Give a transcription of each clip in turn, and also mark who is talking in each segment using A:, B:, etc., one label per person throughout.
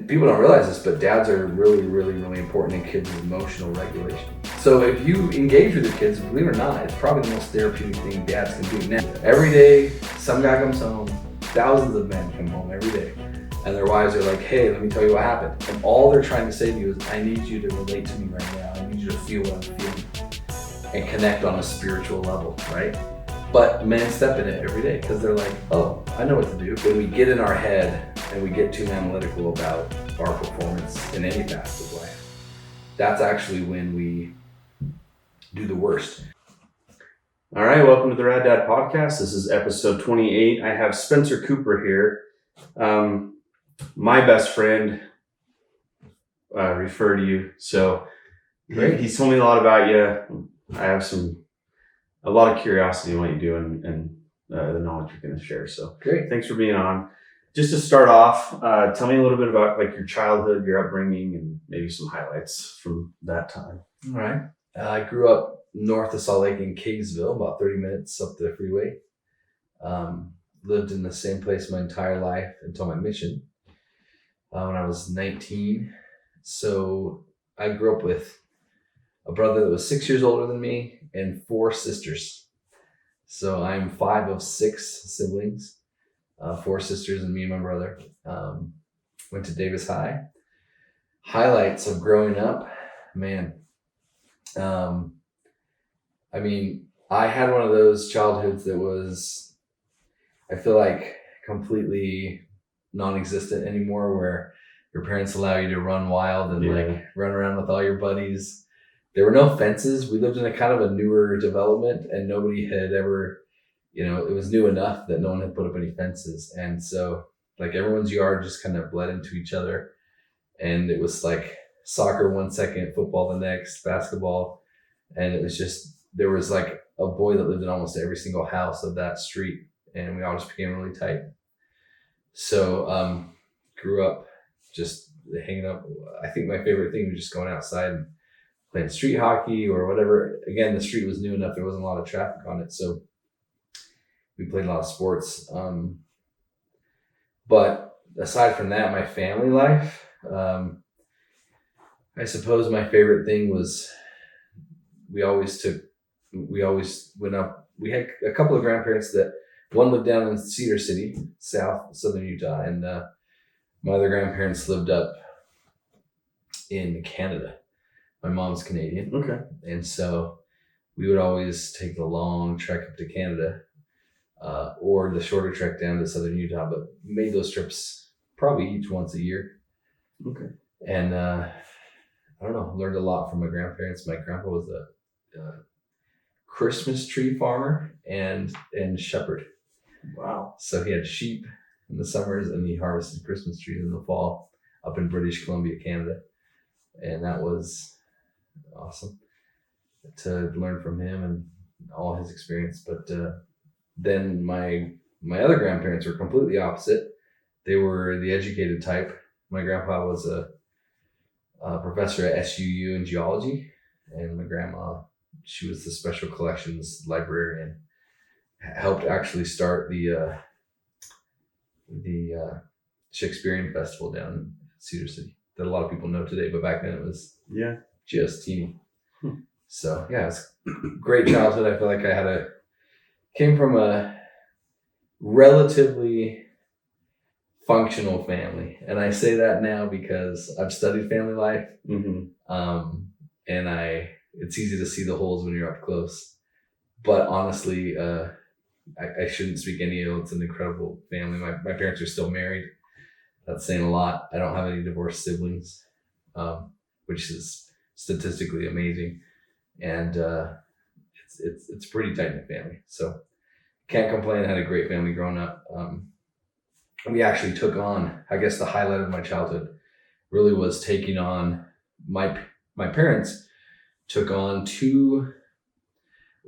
A: people don't realize this, but dads are really, really, really important in kids' emotional regulation. So if you engage with your kids, believe it or not, it's probably the most therapeutic thing dads can do. Now, every day, some guy comes home, thousands of men come home every day, and their wives are like, hey, let me tell you what happened. And all they're trying to say to you is, I need you to relate to me right now. I need you to feel what I'm feeling and connect on a spiritual level, right? But men step in it every day because they're like, oh, I know what to do. When we get in our head and we get too analytical about our performance in any facet of life, that's actually when we do the worst.
B: All right, welcome to the Rad Dad Podcast. This is episode 28. I have Spencer Cooper here. My best friend referred you, so he's told me a lot about you. I have a lot of curiosity in what you do and the knowledge you're going to share. So
A: great,
B: thanks for being on. Just to start off, tell me a little bit about like your childhood, your upbringing, and maybe some highlights from that time.
A: All right. I grew up north of Salt Lake in Kingsville, about 30 minutes up the freeway. Lived in the same place my entire life until my mission when I was 19. So I grew up with a brother that was 6 years older than me and 4 sisters. So I'm 5 of 6 siblings, 4 sisters and me and my brother. Went to Davis High. Highlights of growing up, man. I mean, I had one of those childhoods that was, I feel like, completely non-existent anymore, where your parents allow you to run wild and like run around with all your buddies. There were no fences. We lived in a kind of a newer development and nobody had ever, it was new enough that no one had put up any fences. And so like everyone's yard just kind of bled into each other. And it was like soccer 1 second, football the next, basketball. And it was just, there was like a boy that lived in almost every single house of that street. And we all just became really tight. So grew up just hanging out. I think my favorite thing was just going outside and playing street hockey or whatever. Again, the street was new enough. There wasn't a lot of traffic on it. So we played a lot of sports. But aside from that, my family life, I suppose my favorite thing was we always went up. We had a couple of grandparents that one lived down in Cedar City, southern Utah, and my other grandparents lived up in Canada. My mom's Canadian.
B: Okay.
A: And so we would always take the long trek up to Canada or the shorter trek down to southern Utah, but made those trips probably each once a year.
B: Okay.
A: And I don't know, learned a lot from my grandparents. My grandpa was a Christmas tree farmer and shepherd.
B: Wow.
A: So he had sheep in the summers and he harvested Christmas trees in the fall up in British Columbia, Canada. And that was awesome to learn from him and all his experience. But then my other grandparents were completely opposite. They were the educated type. My grandpa was a professor at SUU in geology, and my grandma, she was the special collections librarian. Helped actually start the Shakespearean Festival down in Cedar City that a lot of people know today, but back then it was just teeny. So yeah, it's great childhood. I feel like I came from a relatively functional family, and I say that now because I've studied family life, and it's easy to see the holes when you're up close. But honestly, I shouldn't speak any ill. It's an incredible family. My parents are still married. That's saying a lot. I don't have any divorced siblings, which is statistically amazing, and it's a pretty tight-knit family. So can't complain. I had a great family growing up. We actually took on, I guess the highlight of my childhood really was taking on, my parents took on 2,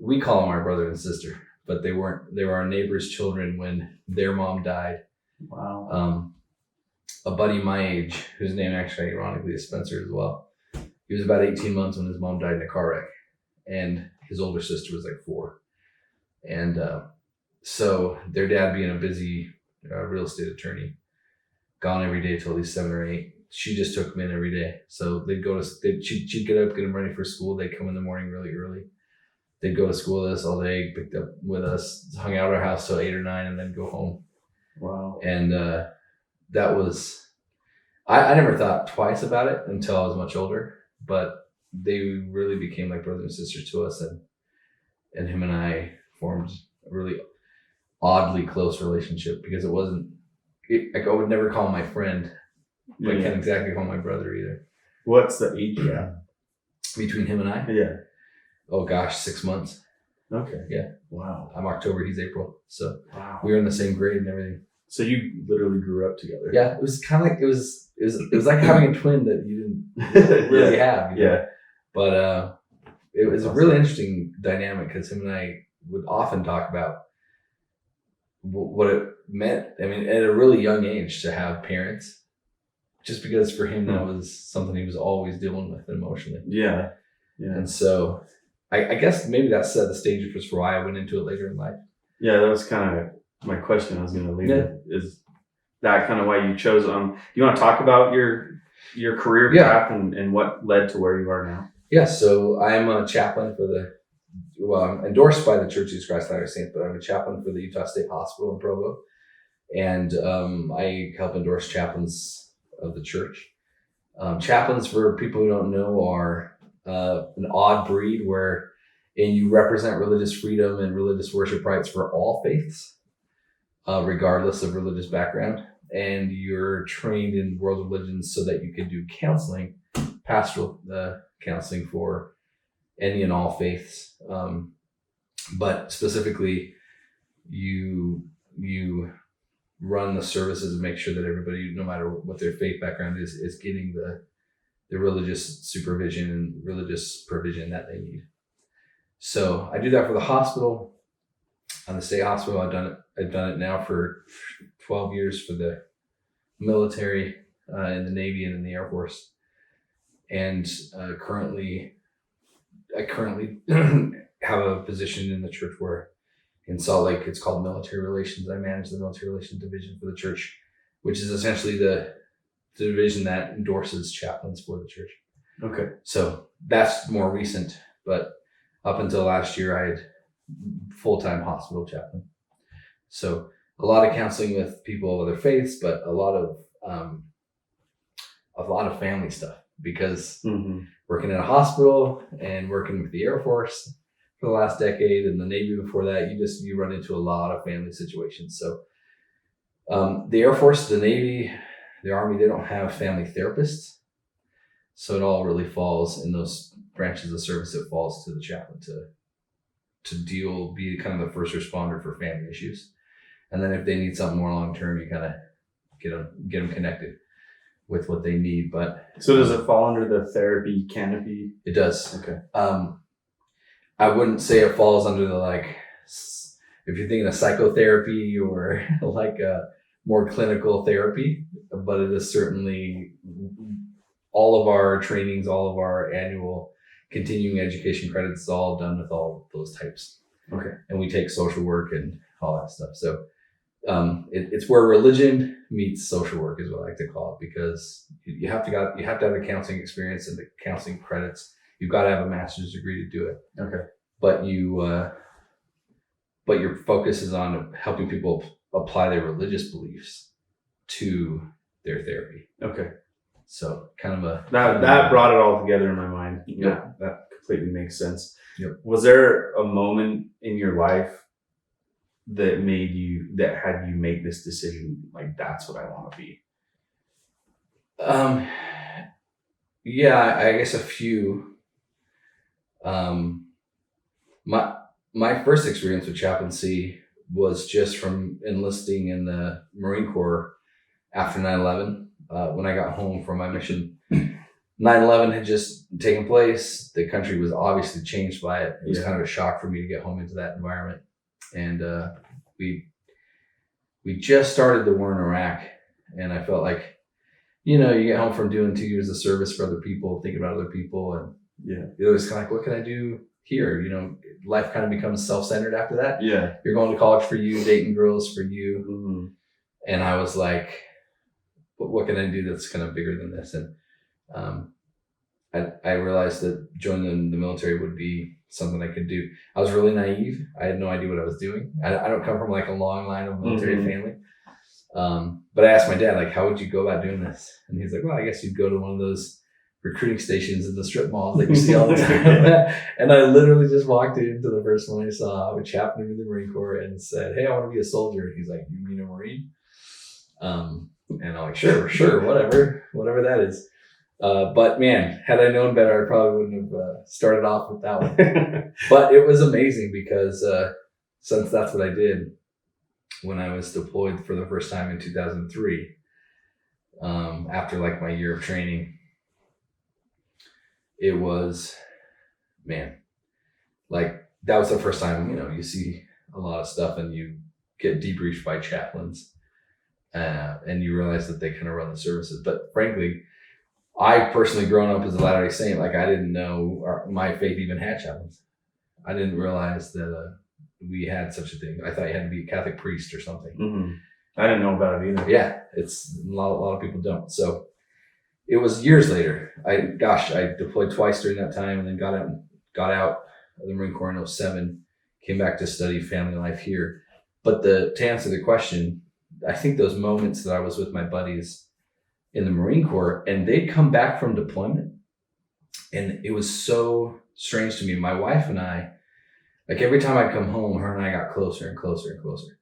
A: we call them our brother and sister, but they were our neighbor's children when their mom died.
B: Wow.
A: A buddy my age, whose name actually ironically is Spencer as well. He was about 18 months when his mom died in a car wreck, and his older sister was like 4. And so their dad being a busy real estate attorney, gone every day till at least 7 or 8. she just took them in every day. So she'd get up, get them ready for school. They'd come in the morning really early. They'd go to school with us all day, picked up with us, hung out at our house till 8 or 9, and then go home.
B: Wow.
A: And that was, I never thought twice about it until I was much older, but they really became like brothers and sisters to us, and him and I formed a really oddly close relationship because it wasn't, like I would never call him my friend, but I can't exactly call him my brother either.
B: What's the age gap
A: between him and I?
B: Yeah.
A: Oh gosh, 6 months.
B: Okay.
A: Yeah.
B: Wow.
A: I'm October, he's April. So
B: wow.
A: we were in the same grade and everything.
B: So you literally grew up together.
A: Yeah, it was kind of like it was like having a twin that you didn't really have. You know?
B: Yeah.
A: But it was a really interesting dynamic because him and I would often talk about what it meant. I mean, at a really young age to have parents, just because for him that was something he was always dealing with emotionally.
B: Yeah. Yeah.
A: And so I guess maybe that set the stage for why I went into it later in life.
B: Yeah, that was kind of my question. I was going to leave it. Is that kind of why you chose? You want to talk about your career path and what led to where you are now?
A: Yeah, so I'm a chaplain I'm endorsed by the Church of Jesus Christ of Latter-day Saints, but I'm a chaplain for the Utah State Hospital in Provo. And I help endorse chaplains of the church. Chaplains, for people who don't know, are an odd breed and you represent religious freedom and religious worship rights for all faiths, regardless of religious background. And you're trained in world religions so that you can do counseling, pastoral counseling for any and all faiths. But specifically, you run the services and make sure that everybody, no matter what their faith background is getting the religious supervision and religious provision that they need. So I do that for the hospital, on the state hospital. I've done it now for 12 years for the military, in the Navy and in the Air Force. And I currently have a position in the church where in Salt Lake, it's called military relations. I manage the military relations division for the church, which is essentially the division that endorses chaplains for the church.
B: Okay.
A: So that's more recent, but up until last year, I had full-time hospital chaplain. So a lot of counseling with people of other faiths, but a lot of family stuff, because working in a hospital and working with the Air Force for the last decade and the Navy before that, you run into a lot of family situations. So the Air Force, the Navy, the Army, they don't have family therapists. So it all really falls in those branches of service. It falls to the chaplain to be kind of the first responder for family issues. And then if they need something more long-term, you kind of get them connected with what they need. But
B: so does it fall under the therapy canopy?
A: It does.
B: Okay.
A: I wouldn't say it falls under the, if you're thinking of psychotherapy or like a more clinical therapy, but it is certainly all of our trainings, all of our annual continuing education credits, all done with all those types.
B: Okay. And
A: we take social work and all that stuff. So it's where religion meets social work is what I like to call it, because you have to have the counseling experience and the counseling credits. You've got to have a master's degree to do it.
B: Okay.
A: But your focus is on helping people apply their religious beliefs to their therapy.
B: Okay.
A: So kind of
B: that brought it all together in my mind.
A: Yeah.
B: That completely makes sense.
A: Yep.
B: Was there a moment in your life that had you make this decision, like, that's what I want to be?
A: Yeah, I guess a few. My first experience with chaplaincy was just from enlisting in the Marine Corps after 9/11. When I got home from my mission, 9/11 had just taken place. The country was obviously changed by it. It was kind of a shock for me to get home into that environment. And we just started the war in Iraq, and I felt like, you get home from doing 2 years of service for other people, thinking about other people, and it was kind of like, what can I do here? Life kind of becomes self-centered after that.
B: Yeah,
A: you're going to college for you, dating girls for you,
B: mm-hmm.
A: And I was like, what can I do that's kind of bigger than this? And I realized that joining the military would be something I could do. I was really naive. I had no idea what I was doing. I don't come from like a long line of military family. But I asked my dad, like, how would you go about doing this? And he's like, well, I guess you'd go to one of those recruiting stations in the strip malls that you see all the time. And I literally just walked into the first one I saw, a chaplain in the Marine Corps, and said, hey, I want to be a soldier. And he's like, you mean a Marine? And I'm like, sure, whatever that is. But man, had I known better, I probably wouldn't have started off with that one. But it was amazing because since that's what I did when I was deployed for the first time in 2003, after like my year of training, it was, man, like that was the first time, you see a lot of stuff and you get debriefed by chaplains and you realize that they kind of run the services. But frankly, I personally grown up as a Latter-day Saint, like I didn't know my faith even had chaplains. I didn't realize that we had such a thing. I thought you had to be a Catholic priest or something.
B: Mm-hmm. I didn't know about it either.
A: Yeah, it's a lot of people don't. So it was years later. I deployed twice during that time, and then got out of the Marine Corps in 2007, came back to study family life here. But to answer the question, I think those moments that I was with my buddies in the Marine Corps, and they'd come back from deployment, and it was so strange to me. My wife and I, like every time I'd come home, her and I got closer and closer and closer.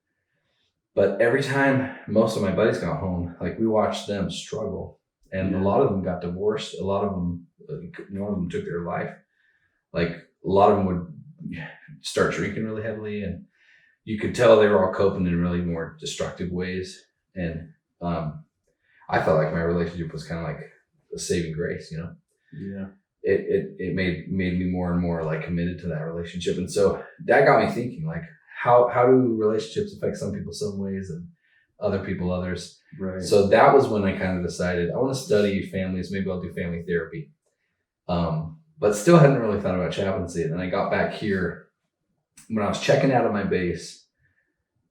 A: But every time most of my buddies got home, like we watched them struggle, and a lot of them got divorced. A lot of them, one of them took their life. Like a lot of them would start drinking really heavily, and you could tell they were all coping in really more destructive ways. And I felt like my relationship was kind of like a saving grace,
B: Yeah.
A: It made me more and more like committed to that relationship. And so that got me thinking, like, how do relationships affect some people some ways and other people others?
B: Right.
A: So that was when I kind of decided I want to study families. Maybe I'll do family therapy. But still hadn't really thought about chaplaincy. And then I got back here when I was checking out of my base.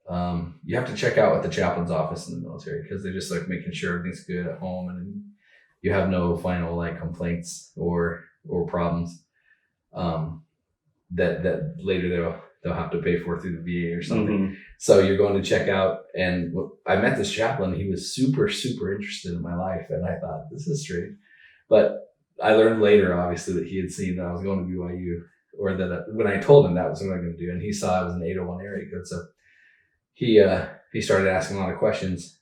A: You have to check out at the chaplain's office in the military because they're just like making sure everything's good at home and you have no final like complaints or problems that later they'll have to pay for through the VA or something. Mm-hmm. So you're going to check out, and I met this chaplain. He was super, super interested in my life, and I thought, this is strange. But I learned later, obviously, that he had seen that I was going to BYU, or that when I told him that was what I was going to do, and he saw I was an 801 area code, so he started asking a lot of questions.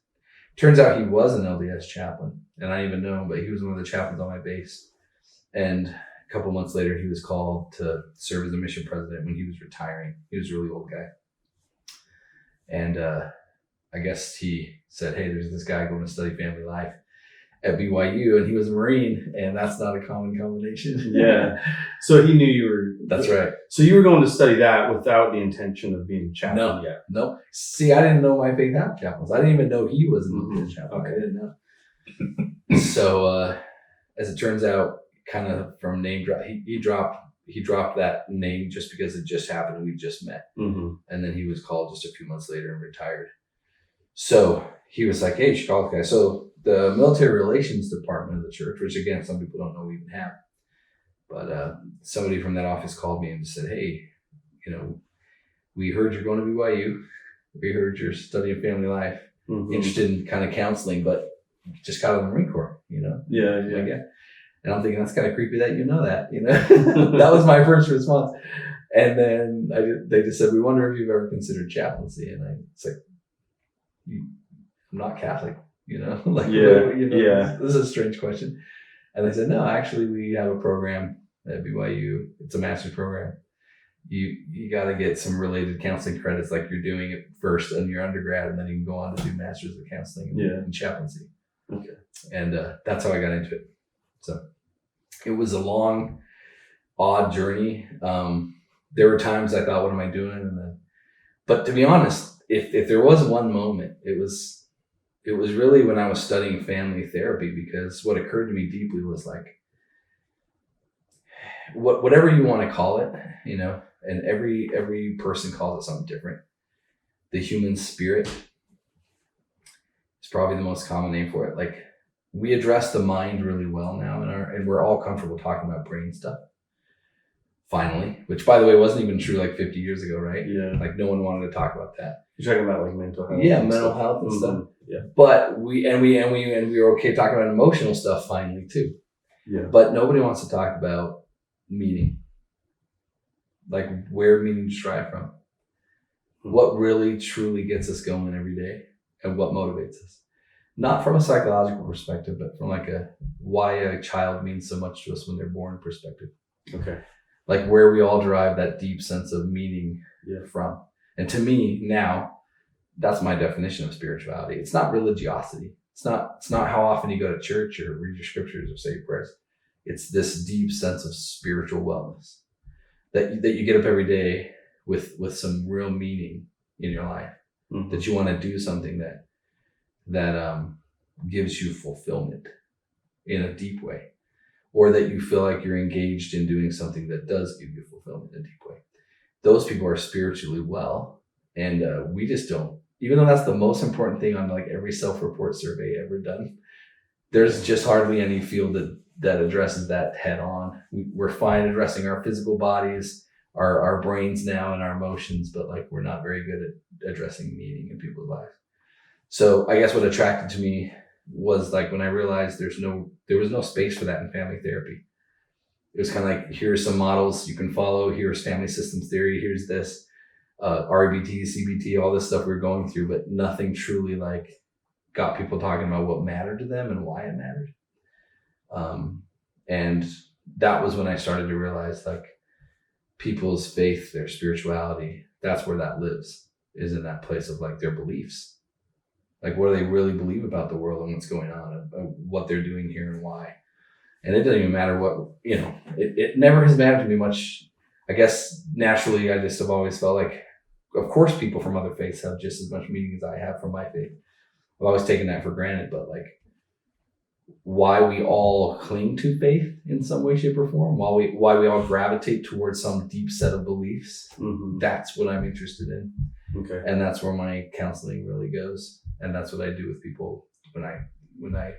A: Turns out he was an LDS chaplain, and I didn't even know him, but he was one of the chaplains on my base. And a couple months later, he was called to serve as a mission president when he was retiring. He was a really old guy. And I guess he said, hey, there's this guy going to study family life at BYU, and he was a Marine, and that's not a common combination.
B: Yeah. So he knew you were...
A: That's right.
B: So you were going to study that without the intention of being a chaplain yet?
A: No. See, I didn't know my faith had chaplains. I didn't even know he was an chaplain. Okay. I didn't know. So as it turns out, kind of from name drop, he dropped that name just because it just happened. We just met. Mm-hmm. And then he was called just a few months later and retired. So he was like, hey, you should call the guy. So the military relations department of the church, which again, some people don't know we even have, but somebody from that office called me and just said, hey, we heard you're going to BYU. We heard you're studying family life, interested in kind of counseling, but just got out of the Marine Corps, Yeah. Like, yeah. And I'm thinking, that's kind of creepy that that. That was my first response. And then they just said, we wonder if you've ever considered chaplaincy. And it's like, I'm not Catholic, like,
B: yeah.
A: This is a strange question. And they said, no, actually we have a program at BYU. It's a master's program. You got to get some related counseling credits, like you're doing it first in your undergrad, and then you can go on to do masters of counseling and chaplaincy. Okay. And that's how I got into it. So it was a long, odd journey. There were times I thought, what am I doing? But to be honest, if there was one moment, it was really when I was studying family therapy, because what occurred to me deeply was like, whatever you want to call it, and every person calls it something different. The human spirit is probably the most common name for it. Like, we address the mind really well now, and we're all comfortable talking about brain stuff. Finally, which by the way wasn't even true like 50 years ago, right?
B: Yeah.
A: Like, no one wanted to talk about that.
B: You're talking about like mental health.
A: Yeah, mental health and stuff.
B: Yeah.
A: But we were okay talking about emotional stuff finally too.
B: Yeah.
A: But nobody wants to talk about meaning. Like, where meaning derive from. What really truly gets us going every day, and what motivates us. Not from a psychological perspective, but from like why a child means so much to us when they're born perspective.
B: Okay.
A: Like, where we all derive that deep sense of meaning from. And to me now, that's my definition of spirituality. It's not religiosity. It's not how often you go to church or read your scriptures or say your prayers. It's this deep sense of spiritual wellness that you get up every day with some real meaning in your life, that you want to do something that gives you fulfillment in a deep way, or that you feel like you're engaged in doing something that does give you fulfillment in a deep way. Those people are spiritually well, and we just don't. Even though that's the most important thing on like every self-report survey ever done, there's just hardly any field that addresses that head on. We're fine addressing our physical bodies, our brains now, and our emotions, but like, we're not very good at addressing meaning in people's lives. So I guess what attracted to me was like when I realized there was no space for that in family therapy. It was kind of like, here are some models you can follow. Here's family systems theory. Here's this REBT, CBT, all this stuff we were going through, but nothing truly like got people talking about what mattered to them and why it mattered. And that was when I started to realize like people's faith, their spirituality, that's where that lives, is in that place of like their beliefs. Like, what do they really believe about the world and what's going on, and what they're doing here and why. And it doesn't even matter what, it never has mattered to me much. I guess naturally, I just have always felt like, of course, people from other faiths have just as much meaning as I have from my faith. I've always taken that for granted, but like, why we all cling to faith in some way, shape, or form, why we all gravitate towards some deep set of beliefs, that's what I'm interested in.
B: Okay.
A: And that's where my counseling really goes. And that's what I do with people when I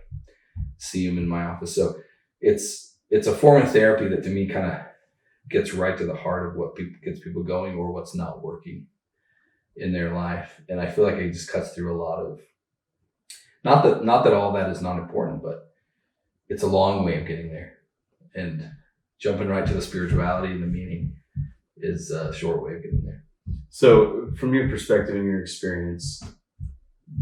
A: see them in my office. So it's a form of therapy that to me kind of gets right to the heart of what gets people going, or what's not working in their life. And I feel like it just cuts through a lot of, not that all that is not important, but it's a long way of getting there. And jumping right to the spirituality and the meaning is a short way of getting there.
B: So from your perspective and your experience,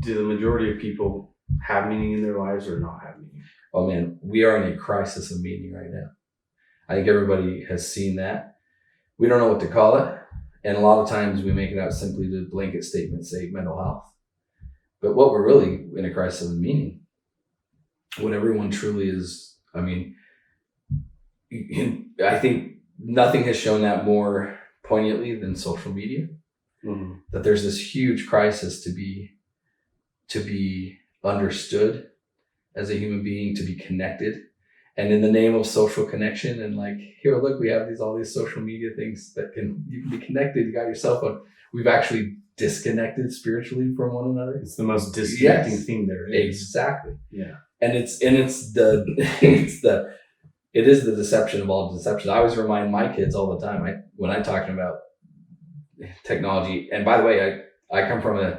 B: do the majority of people have meaning in their lives or not have meaning?
A: Oh man, we are in a crisis of meaning right now. I think everybody has seen that. We don't know what to call it. And a lot of times we make it out simply to blanket statements, say mental health. But what we're really in a crisis of meaning, what everyone truly is, I mean, I think nothing has shown that more poignantly than social media. That there's this huge crisis to be understood as a human being, to be connected. And in the name of social connection, and like, here, look, we have all these social media things that you can be connected. You got your cell phone. We've actually disconnected spiritually from one another.
B: It's the most disconnecting thing there is.
A: Exactly.
B: Yeah.
A: And it is the deception of all deceptions. I always remind my kids all the time, when I'm talking about technology. And by the way, I come from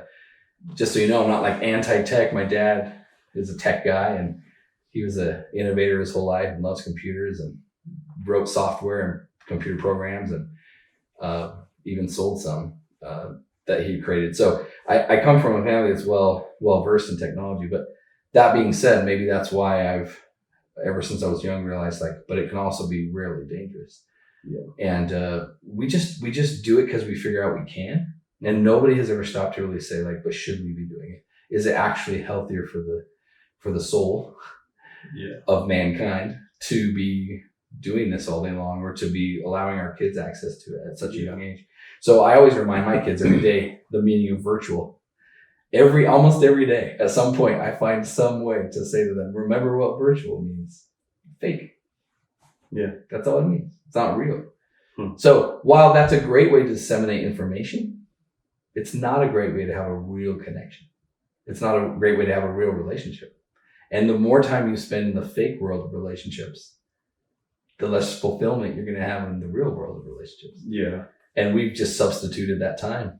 A: just so you know, I'm not like anti-tech. My dad is a tech guy, and he was an innovator his whole life and loves computers and wrote software and computer programs, and even sold some that he created. So I come from a family that's well versed in technology. But that being said, maybe that's why I've, ever since I was young, realized but it can also be really dangerous. Yeah. And we just do it because we figure out we can. And nobody has ever stopped to really say but should we be doing it? Is it actually healthier for the soul of mankind to be doing this all day long, or to be allowing our kids access to it at such a young age? So I always remind my kids every day the meaning of virtual. Almost every day, at some point, I find some way to say to them, remember what virtual means. Fake.
B: Yeah.
A: That's all it means. It's not real. So while that's a great way to disseminate information, it's not a great way to have a real connection. It's not a great way to have a real relationship. And the more time you spend in the fake world of relationships, the less fulfillment you're going to have in the real world of relationships.
B: Yeah.
A: And we've just substituted that time.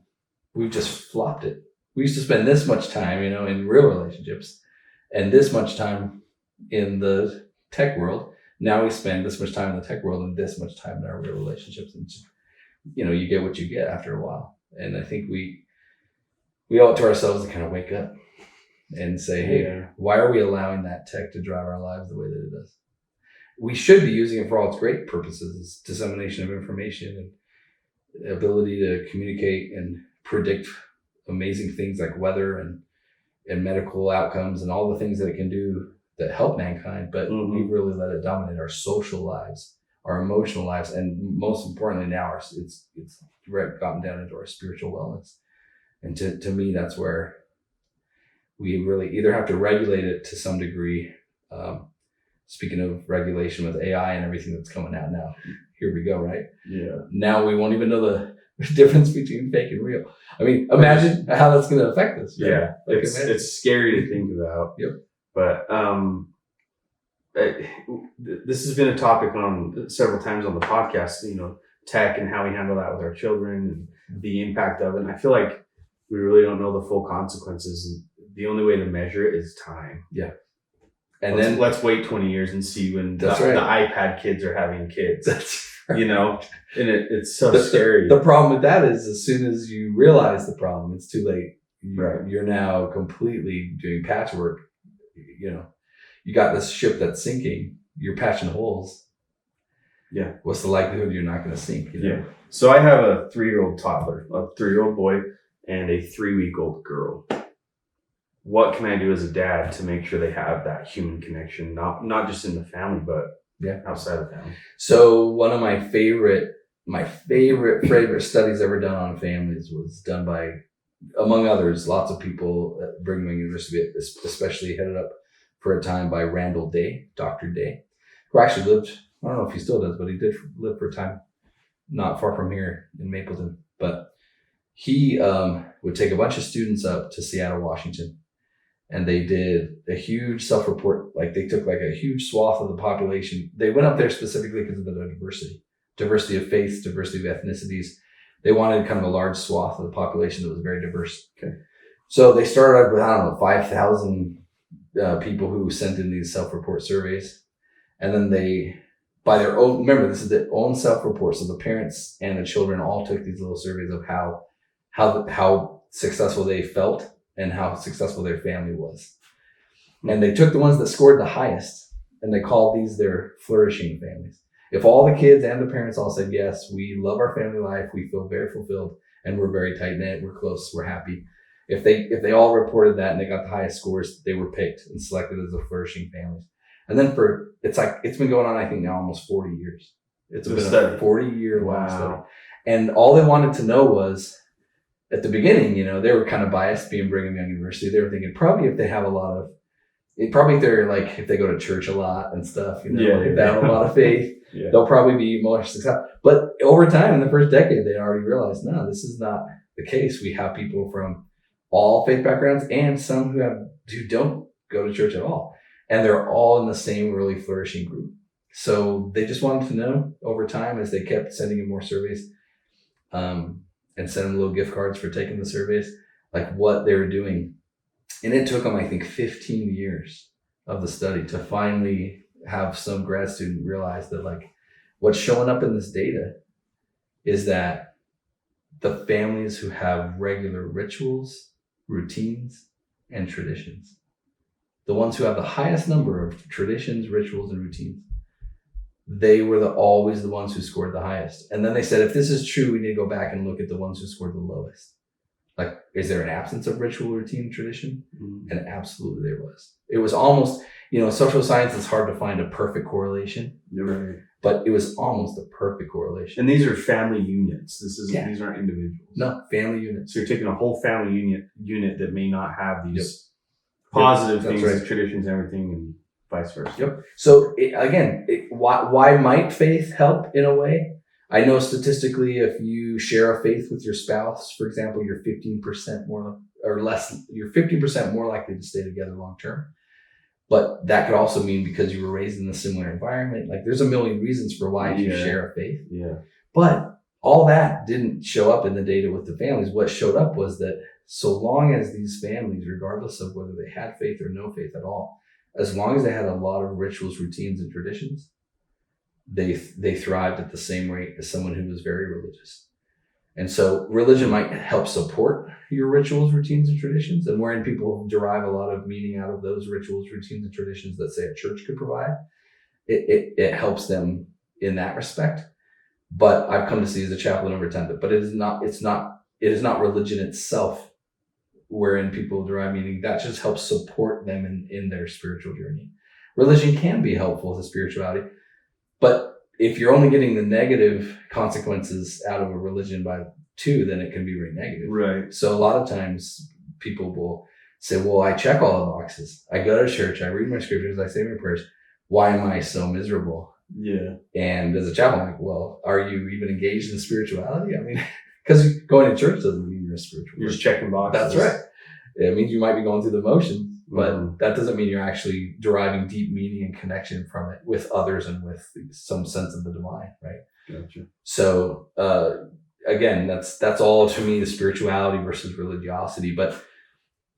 A: We've just flopped it. We used to spend this much time, in real relationships and this much time in the tech world. Now we spend this much time in the tech world and this much time in our real relationships. And just, you get what you get after a while. And I think we owe it to ourselves to kind of wake up and say, hey, why are we allowing that tech to drive our lives the way that it does? We should be using it for all its great purposes, dissemination of information and ability to communicate and predict amazing things like weather and medical outcomes and all the things that it can do that help mankind. But we've really let it dominate our social lives, our emotional lives, and most importantly now it's gotten down into our spiritual wellness. And to me, that's where we really either have to regulate it to some degree. Speaking of regulation with AI and everything that's coming out now, here we go, right?
B: Yeah.
A: Now we won't even know the difference between fake and real. I mean, imagine how that's going to affect us. Right?
B: Yeah. It's scary to think about.
A: Yep.
B: But this has been a topic on several times on the podcast, tech and how we handle that with our children and the impact of it. And I feel like we really don't know the full consequences. And the only way to measure it is time.
A: Yeah.
B: And then let's wait 20 years and see when the iPad kids are having kids.
A: That's right.
B: And it's so scary.
A: The problem with that is as soon as you realize the problem, it's too late. You're now completely doing patchwork. You got this ship that's sinking. You're patching holes.
B: Yeah.
A: What's the likelihood you're not going to sink?
B: Yeah. So I have a 3-year-old toddler, a 3-year-old boy, and a 3-week-old girl. What can I do as a dad to make sure they have that human connection, not just in the family, but outside of the family? So
A: one of my favorite studies ever done on families was done by, among others, lots of people at Brigham Young University, especially headed up for a time by Randall Day, Dr. Day, who actually lived, I don't know if he still does, but he did live for a time not far from here in Mapleton. But he would take a bunch of students up to Seattle, Washington. And they did a huge self-report. Like they took like a huge swath of the population. They went up there specifically because of the diversity of faiths, diversity of ethnicities. They wanted kind of a large swath of the population that was very diverse. Okay. So they started with, 5,000 people who sent in these self-report surveys. And then they, by their own, remember this is their own self-report. So the parents and the children all took these little surveys of how successful they felt and how successful their family was. And they took the ones that scored the highest and they called these their flourishing families. If all the kids and the parents all said, yes, we love our family life, we feel very fulfilled and we're very tight knit, we're close, we're happy. If they all reported that and they got the highest scores, they were picked and selected as the flourishing families. And then it's been going on, I think now almost 40 years. It's been a 40-year long study. And all they wanted to know was, at the beginning, they were kind of biased being Brigham Young University. They were thinking probably if they have if they go to church a lot and stuff, if they have a lot of faith, they'll probably be more successful. But over time, in the first decade, they already realized, no, this is not the case. We have people from all faith backgrounds and some who don't go to church at all. And they're all in the same really flourishing group. So they just wanted to know over time as they kept sending in more surveys, and send them little gift cards for taking the surveys, like what they were doing. And it took them, I think, 15 years of the study to finally have some grad student realize that like what's showing up in this data is that the families who have regular rituals, routines, and traditions, the ones who have the highest number of traditions, rituals, and routines, they were always the ones who scored the highest. And then they said, if this is true, we need to go back and look at the ones who scored the lowest. Like, is there an absence of ritual, routine, tradition? Mm-hmm. And absolutely there was. It was almost, social science is hard to find a perfect correlation.
B: You're right.
A: But it was almost a perfect correlation.
B: And these are family units. These aren't individuals.
A: No, family units.
B: So you're taking a whole family unit that may not have these positive things, right, traditions, everything, and vice versa.
A: Yep. So why might faith help in a way? I know statistically, if you share a faith with your spouse, for example, you're 15% more or less, you're 50% more likely to stay together long term. But that could also mean because you were raised in a similar environment. Like there's a million reasons for why if you share a faith.
B: Yeah.
A: But all that didn't show up in the data with the families. What showed up was that so long as these families, regardless of whether they had faith or no faith at all, as long as they had a lot of rituals, routines, and traditions, they thrived at the same rate as someone who was very religious. And so religion might help support your rituals, routines, and traditions. And wherein people derive a lot of meaning out of those rituals, routines, and traditions that, say, a church could provide, it helps them in that respect. But I've come to see as a chaplain over time, but it is not religion itself wherein people derive meaning. That just helps support them in their spiritual journey. Religion can be helpful to spirituality, but if you're only getting the negative consequences out of a religion by two, then it can be very negative.
B: Right.
A: So a lot of times people will say, well, I check all the boxes. I go to church, I read my scriptures, I say my prayers. Why am I so miserable?
B: Yeah.
A: And as a chaplain, I'm like, well, are you even engaged in spirituality? I mean, because going to church doesn't mean you're a spiritual
B: You're just
A: person.
B: checking boxes.
A: That's right. It means you might be going through the motions, but that doesn't mean you're actually deriving deep meaning and connection from it with others and with some sense of the divine, right?
B: Gotcha.
A: So again, that's all to me, the spirituality versus religiosity. But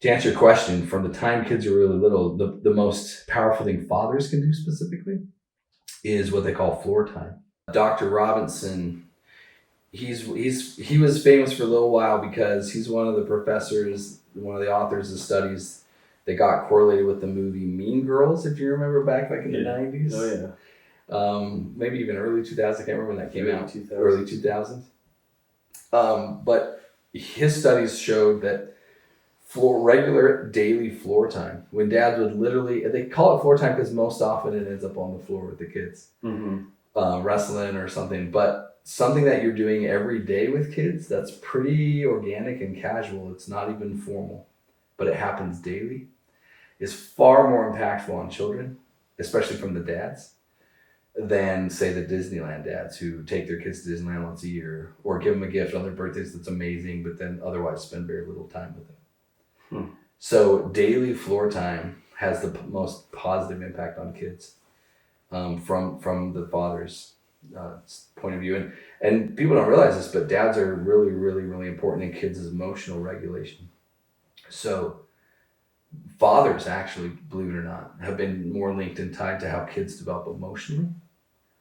A: to answer your question, from the time kids are really little, the most powerful thing fathers can do specifically is what they call floor time. Dr. Robinson, he was famous for a little while because he's one of the professors, one of the authors of studies that got correlated with the movie Mean Girls, if you remember back like in the 90s.
B: Oh yeah.
A: Maybe even early 2000s. I can't remember when that came out.
B: 2000s.
A: Early 2000s. But his studies showed that regular daily floor time, when dads would literally, they call it floor time because most often it ends up on the floor with the kids, wrestling or something. But something that you're doing every day with kids that's pretty organic and casual, it's not even formal, but it happens daily, is far more impactful on children, especially from the dads, than, say, the Disneyland dads who take their kids to Disneyland once a year or give them a gift on their birthdays that's amazing, but then otherwise spend very little time with them. So daily floor time has the most positive impact on kids from the father's point of view. And people don't realize this, but dads are really, really, really important in kids' emotional regulation. So fathers actually, believe it or not, have been more linked and tied to how kids develop emotionally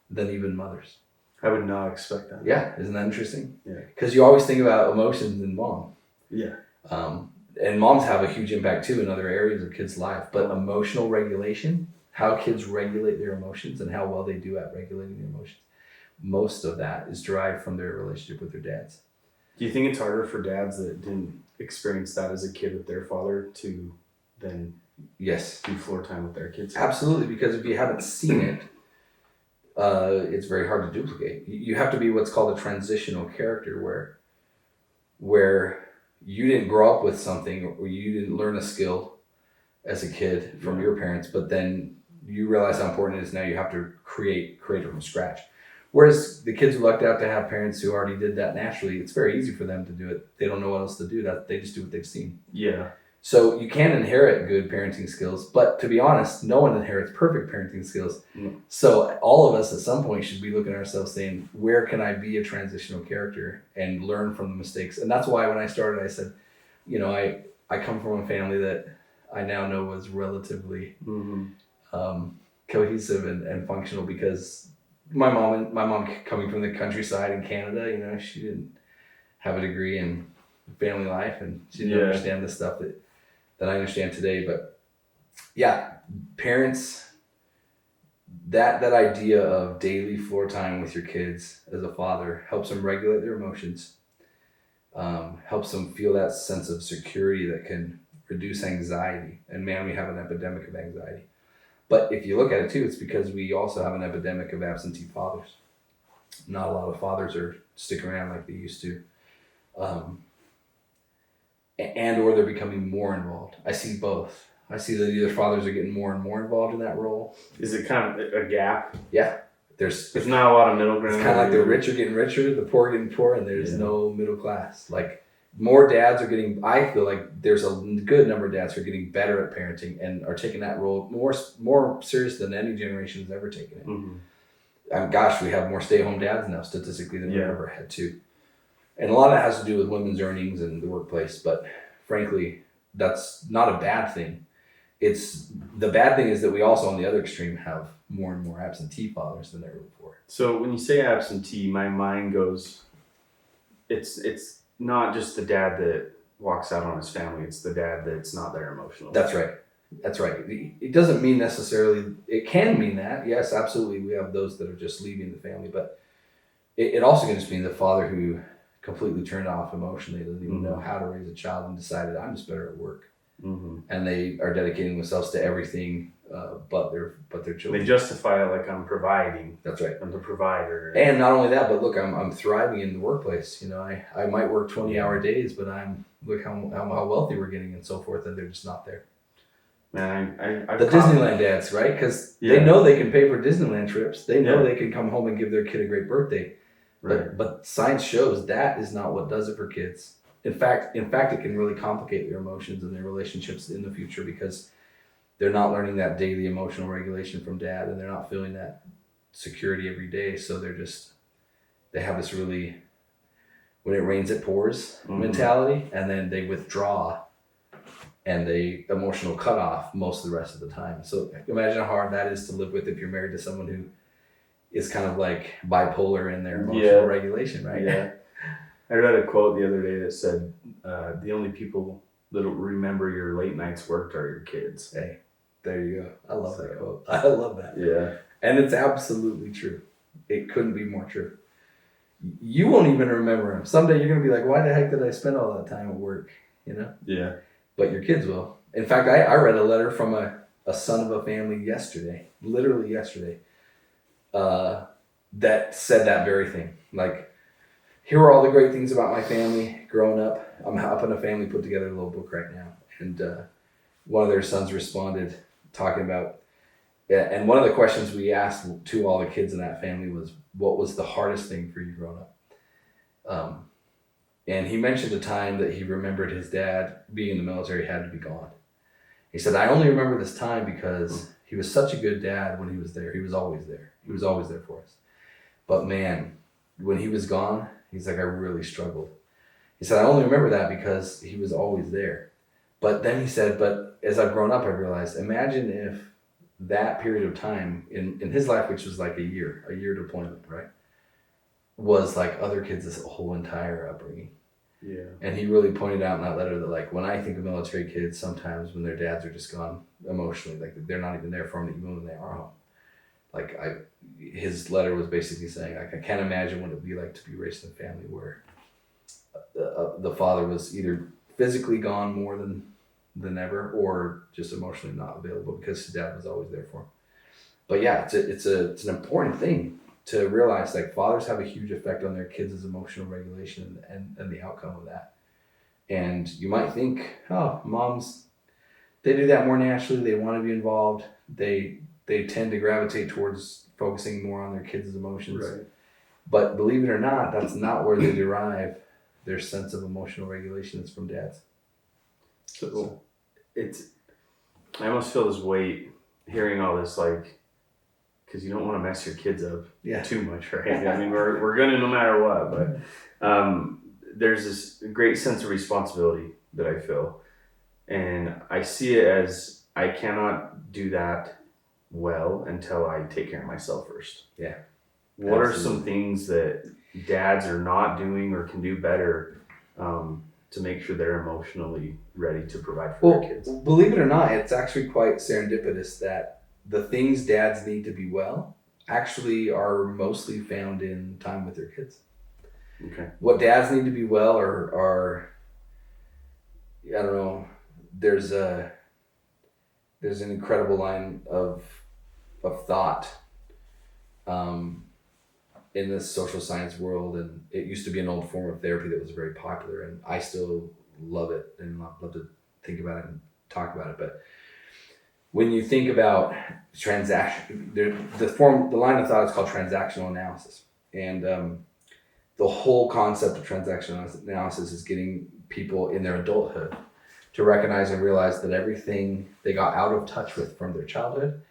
A: than even mothers.
B: I would not expect that.
A: Yeah, isn't that interesting?
B: Yeah.
A: Because you always think about emotions in mom.
B: Yeah.
A: And moms have a huge impact too in other areas of kids' life. But emotional regulation, how kids regulate their emotions and how well they do at regulating their emotions, most of that is derived from their relationship with their dads.
B: Do you think it's harder for dads that didn't experience that as a kid with their father to then
A: Yes,
B: do floor time with their kids?
A: absolutely, because if you haven't seen it, it's very hard to duplicate. You have to be what's called a transitional character where you didn't grow up with something or you didn't learn a skill as a kid from your parents, but then you realize how important it is now you have to create it from scratch. Whereas the kids who lucked out to have parents who already did that naturally, it's very easy for them to do it. They don't know what else to do. That they just do what they've seen.
B: Yeah.
A: So you can inherit good parenting skills, but to be honest, no one inherits perfect parenting skills. So all of us at some point should be looking at ourselves saying, where can I be a transitional character and learn from the mistakes? And that's why when I started, I said, I come from a family that I now know was relatively cohesive and functional, because my mom coming from the countryside in Canada, she didn't have a degree in family life, and she didn't understand the stuff that I understand today. But yeah, parents, that idea of daily floor time with your kids as a father helps them regulate their emotions, helps them feel that sense of security that can reduce anxiety. And man, we have an epidemic of anxiety. But if you look at it too, it's because we also have an epidemic of absentee fathers. Not a lot of fathers are sticking around like they used to. And or they're becoming more involved. I see both. I see that either fathers are getting more and more involved in that role.
B: Is it kind of a gap?
A: Yeah.
B: There's not a lot of middle ground.
A: It's kind of like the rich are getting richer, the poor are getting poor, and there's no middle class. Like more dads are getting, I feel like there's a good number of dads who are getting better at parenting and are taking that role more serious than any generation has ever taken it. Gosh, we have more stay-at-home dads now statistically than we've ever had too. And a lot of that has to do with women's earnings and the workplace, but frankly, that's not a bad thing. It's the bad thing is that we also on the other extreme have more and more absentee fathers than ever before.
B: So when you say absentee, my mind goes, it's not just the dad that walks out on his family, it's the dad that's not there emotionally.
A: That's right. That's right. It doesn't mean necessarily, it can mean that. Yes, absolutely. We have those that are just leaving the family, but it also can just mean the father who completely turned off emotionally, doesn't even know how to raise a child and decided, I'm just better at work. And they are dedicating themselves to everything but their children.
B: They justify it like I'm providing.
A: That's right.
B: I'm the provider.
A: And not only that, but look, I'm thriving in the workplace. You know, I might work 20-hour days, but look how wealthy we're getting and so forth, and they're just not there.
B: Man, I've
A: the Disneyland dads, right? Because they know they can pay for Disneyland trips. They know they can come home and give their kid a great birthday.
B: Right.
A: But science shows that is not what does it for kids. In fact, it can really complicate their emotions and their relationships in the future because they're not learning that daily emotional regulation from dad, and they're not feeling that security every day. So they have this really, when it rains, it pours mentality, and then they withdraw and they emotional cut off most of the rest of the time. So imagine how hard that is to live with if you're married to someone who is kind of like bipolar in their emotional regulation, right?
B: Yeah. I read a quote the other day that said, the only people that remember your late nights worked are your kids.
A: Hey, there you go. I love that quote. I love that.
B: Yeah.
A: And it's absolutely true. It couldn't be more true. You won't even remember them. Someday you're going to be like, why the heck did I spend all that time at work? You know?
B: Yeah.
A: But your kids will. In fact, I read a letter from a son of a family yesterday, literally yesterday, that said that very thing. Like, here are all the great things about my family growing up. I'm helping a family put together a little book right now. And one of their sons responded talking about, and one of the questions we asked to all the kids in that family was, what was the hardest thing for you growing up? And he mentioned a time that he remembered his dad being in the military had to be gone. He said, I only remember this time because he was such a good dad when he was there. He was always there. He was always there for us. But man, when he was gone, he's like, I really struggled. He said, I only remember that because he was always there. But then he said, but as I've grown up, I realized, imagine if that period of time in his life, which was like a year deployment, right, was like other kids' whole entire upbringing.
B: Yeah. And
A: he really pointed out in that letter that, like, when I think of military kids, sometimes when their dads are just gone emotionally, like they're not even there for them even when they are home. Like his letter was basically saying, like, I can't imagine what it'd be like to be raised in a family where the father was either physically gone more than ever or just emotionally not available because his dad was always there for him. But yeah, it's an important thing to realize, like, fathers have a huge effect on their kids' emotional regulation and the outcome of that. And you might think, oh, moms, they do that more naturally. They want to be involved. They tend to gravitate towards focusing more on their kids' emotions.
B: Right.
A: But believe it or not, that's not where they derive their sense of emotional regulation. It's from dads.
B: So I almost feel this weight hearing all this, like, because you don't want to mess your kids up too much, right? I mean, we're going to no matter what, but there's this great sense of responsibility that I feel. And I see it as I cannot do that well until I take care of myself first.
A: Yeah.
B: What are some things that dads are not doing or can do better to make sure they're emotionally ready to provide for their kids?
A: Believe it or not, it's actually quite serendipitous that the things dads need to be well actually are mostly found in time with their kids.
B: Okay.
A: What dads need to be well are I don't know, there's an incredible line of thought in this social science world, and it used to be an old form of therapy that was very popular, and I still love it and love to think about it and talk about it. But when you think about transaction, the line of thought is called transactional analysis, and the whole concept of transactional analysis is getting people in their adulthood to recognize and realize that everything they got out of touch with from their childhood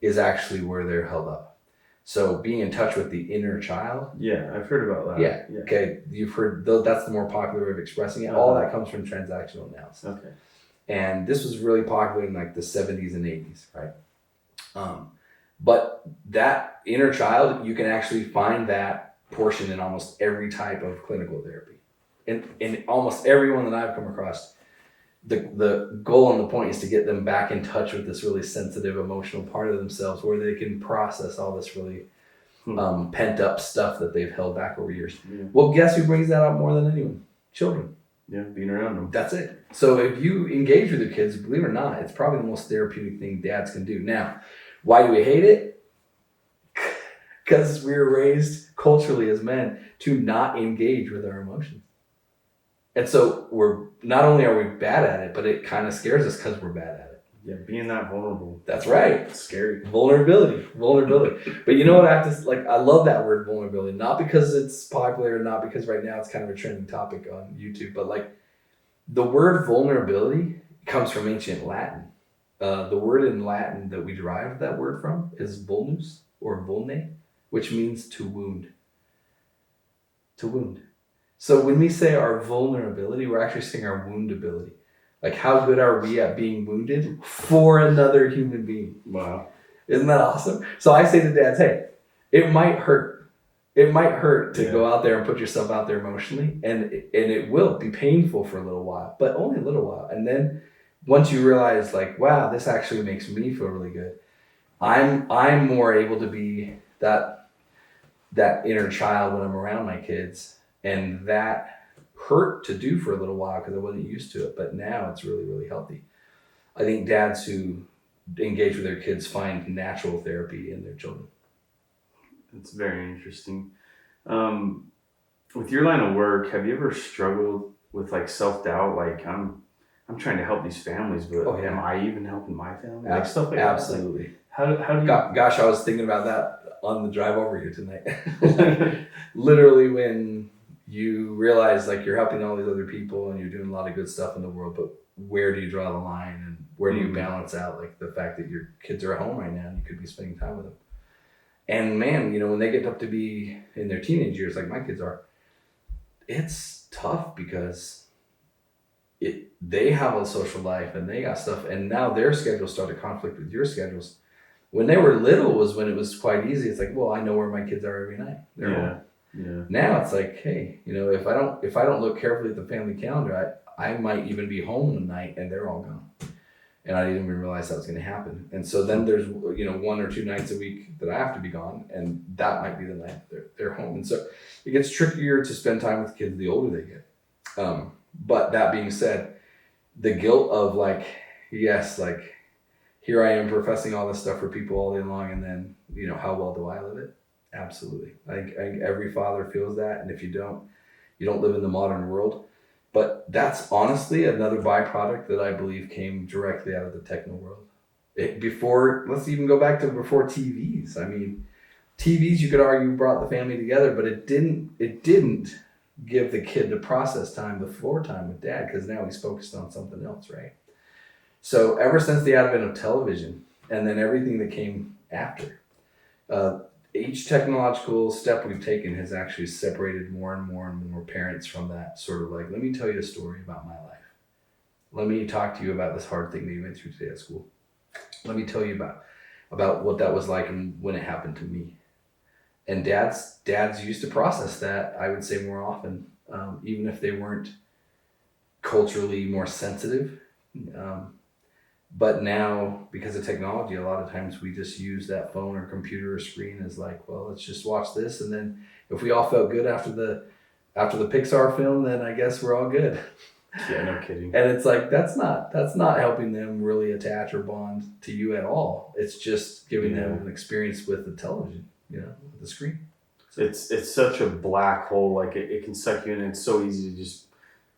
A: is actually where they're held up. So being in touch with the inner child.
B: Yeah, I've heard about that.
A: Yeah. Okay. You've heard, though, that's the more popular way of expressing it. All that comes from transactional analysis.
B: Okay.
A: And this was really popular in like the 70s and 80s, right? But that inner child, you can actually find that portion in almost every type of clinical therapy. In almost everyone that I've come across, the goal and the point is to get them back in touch with this really sensitive, emotional part of themselves where they can process all this really pent up stuff that they've held back over years. Yeah. Well, guess who brings that out more than anyone? Children.
B: Yeah, being around them.
A: That's it. So if you engage with your kids, believe it or not, it's probably the most therapeutic thing dads can do. Now, why do we hate it? Because we were raised culturally as men to not engage with our emotions. And so we're not only are we bad at it, but it kind of scares us because we're bad at it.
B: Yeah, being that vulnerable.
A: That's right.
B: It's scary.
A: Vulnerability. But you know what? I love that word vulnerability, not because it's popular, not because right now it's kind of a trending topic on YouTube, but like the word vulnerability comes from ancient Latin. The word in Latin that we derive that word from is vulnus or vulne, which means to wound. To wound. So when we say our vulnerability, we're actually saying our woundability. Like, how good are we at being wounded for another human being?
B: Wow.
A: Isn't that awesome? So I say to dads, hey, it might hurt. It might hurt to go out there and put yourself out there emotionally. And it will be painful for a little while, but only a little while. And then once you realize, like, wow, this actually makes me feel really good. I'm more able to be that inner child when I'm around my kids. And that hurt to do for a little while because I wasn't used to it. But now it's really, really healthy. I think dads who engage with their kids find natural therapy in their children.
B: It's very interesting. With your line of work, have you ever struggled with like self-doubt? Like I'm trying to help these families, but am I even helping my family? Like stuff like
A: absolutely.
B: That. Like, how do you?
A: Gosh, I was thinking about that on the drive over here tonight. Literally, when you realize like you're helping all these other people and you're doing a lot of good stuff in the world, but where do you draw the line and where do you balance out like the fact that your kids are at home right now and you could be spending time with them? And man, when they get up to be in their teenage years, like my kids are, it's tough because they have a social life and they got stuff, and now their schedules start to conflict with your schedules. When they were little was when it was quite easy. It's like, well, I know where my kids are every night. They're home. Yeah. Now it's like, hey, if I don't look carefully at the family calendar, I might even be home one night and they're all gone, and I didn't even realize that was going to happen. And so then there's 1 or 2 nights a week that I have to be gone, and that might be the night they're home. And so it gets trickier to spend time with kids the older they get. But that being said, the guilt of like, yes, like here I am professing all this stuff for people all day long, and then how well do I live it? Absolutely. I think every father feels that, and if you don't live in the modern world. But that's honestly another byproduct that I believe came directly out of the techno world. Let's even go back to before TVs. I mean, TVs, you could argue, brought the family together, but it didn't give the kid the process time, the floor time with dad, because now he's focused on something else, right? So ever since the advent of television and then everything that came after, each technological step we've taken has actually separated more and more and more parents from that sort of like, let me tell you a story about my life. Let me talk to you about this hard thing that you went through today at school. Let me tell you about what that was like and when it happened to me. And dads used to process that, I would say, more often, even if they weren't culturally more sensitive. But now, because of technology, a lot of times we just use that phone or computer or screen as like, well, let's just watch this. And then if we all felt good after the Pixar film, then I guess we're all good.
B: Yeah, no kidding.
A: And it's like, that's not helping them really attach or bond to you at all. It's just giving them an experience with the television, with the screen. So
B: it's such a black hole. Like it can suck you in. It's so easy to just,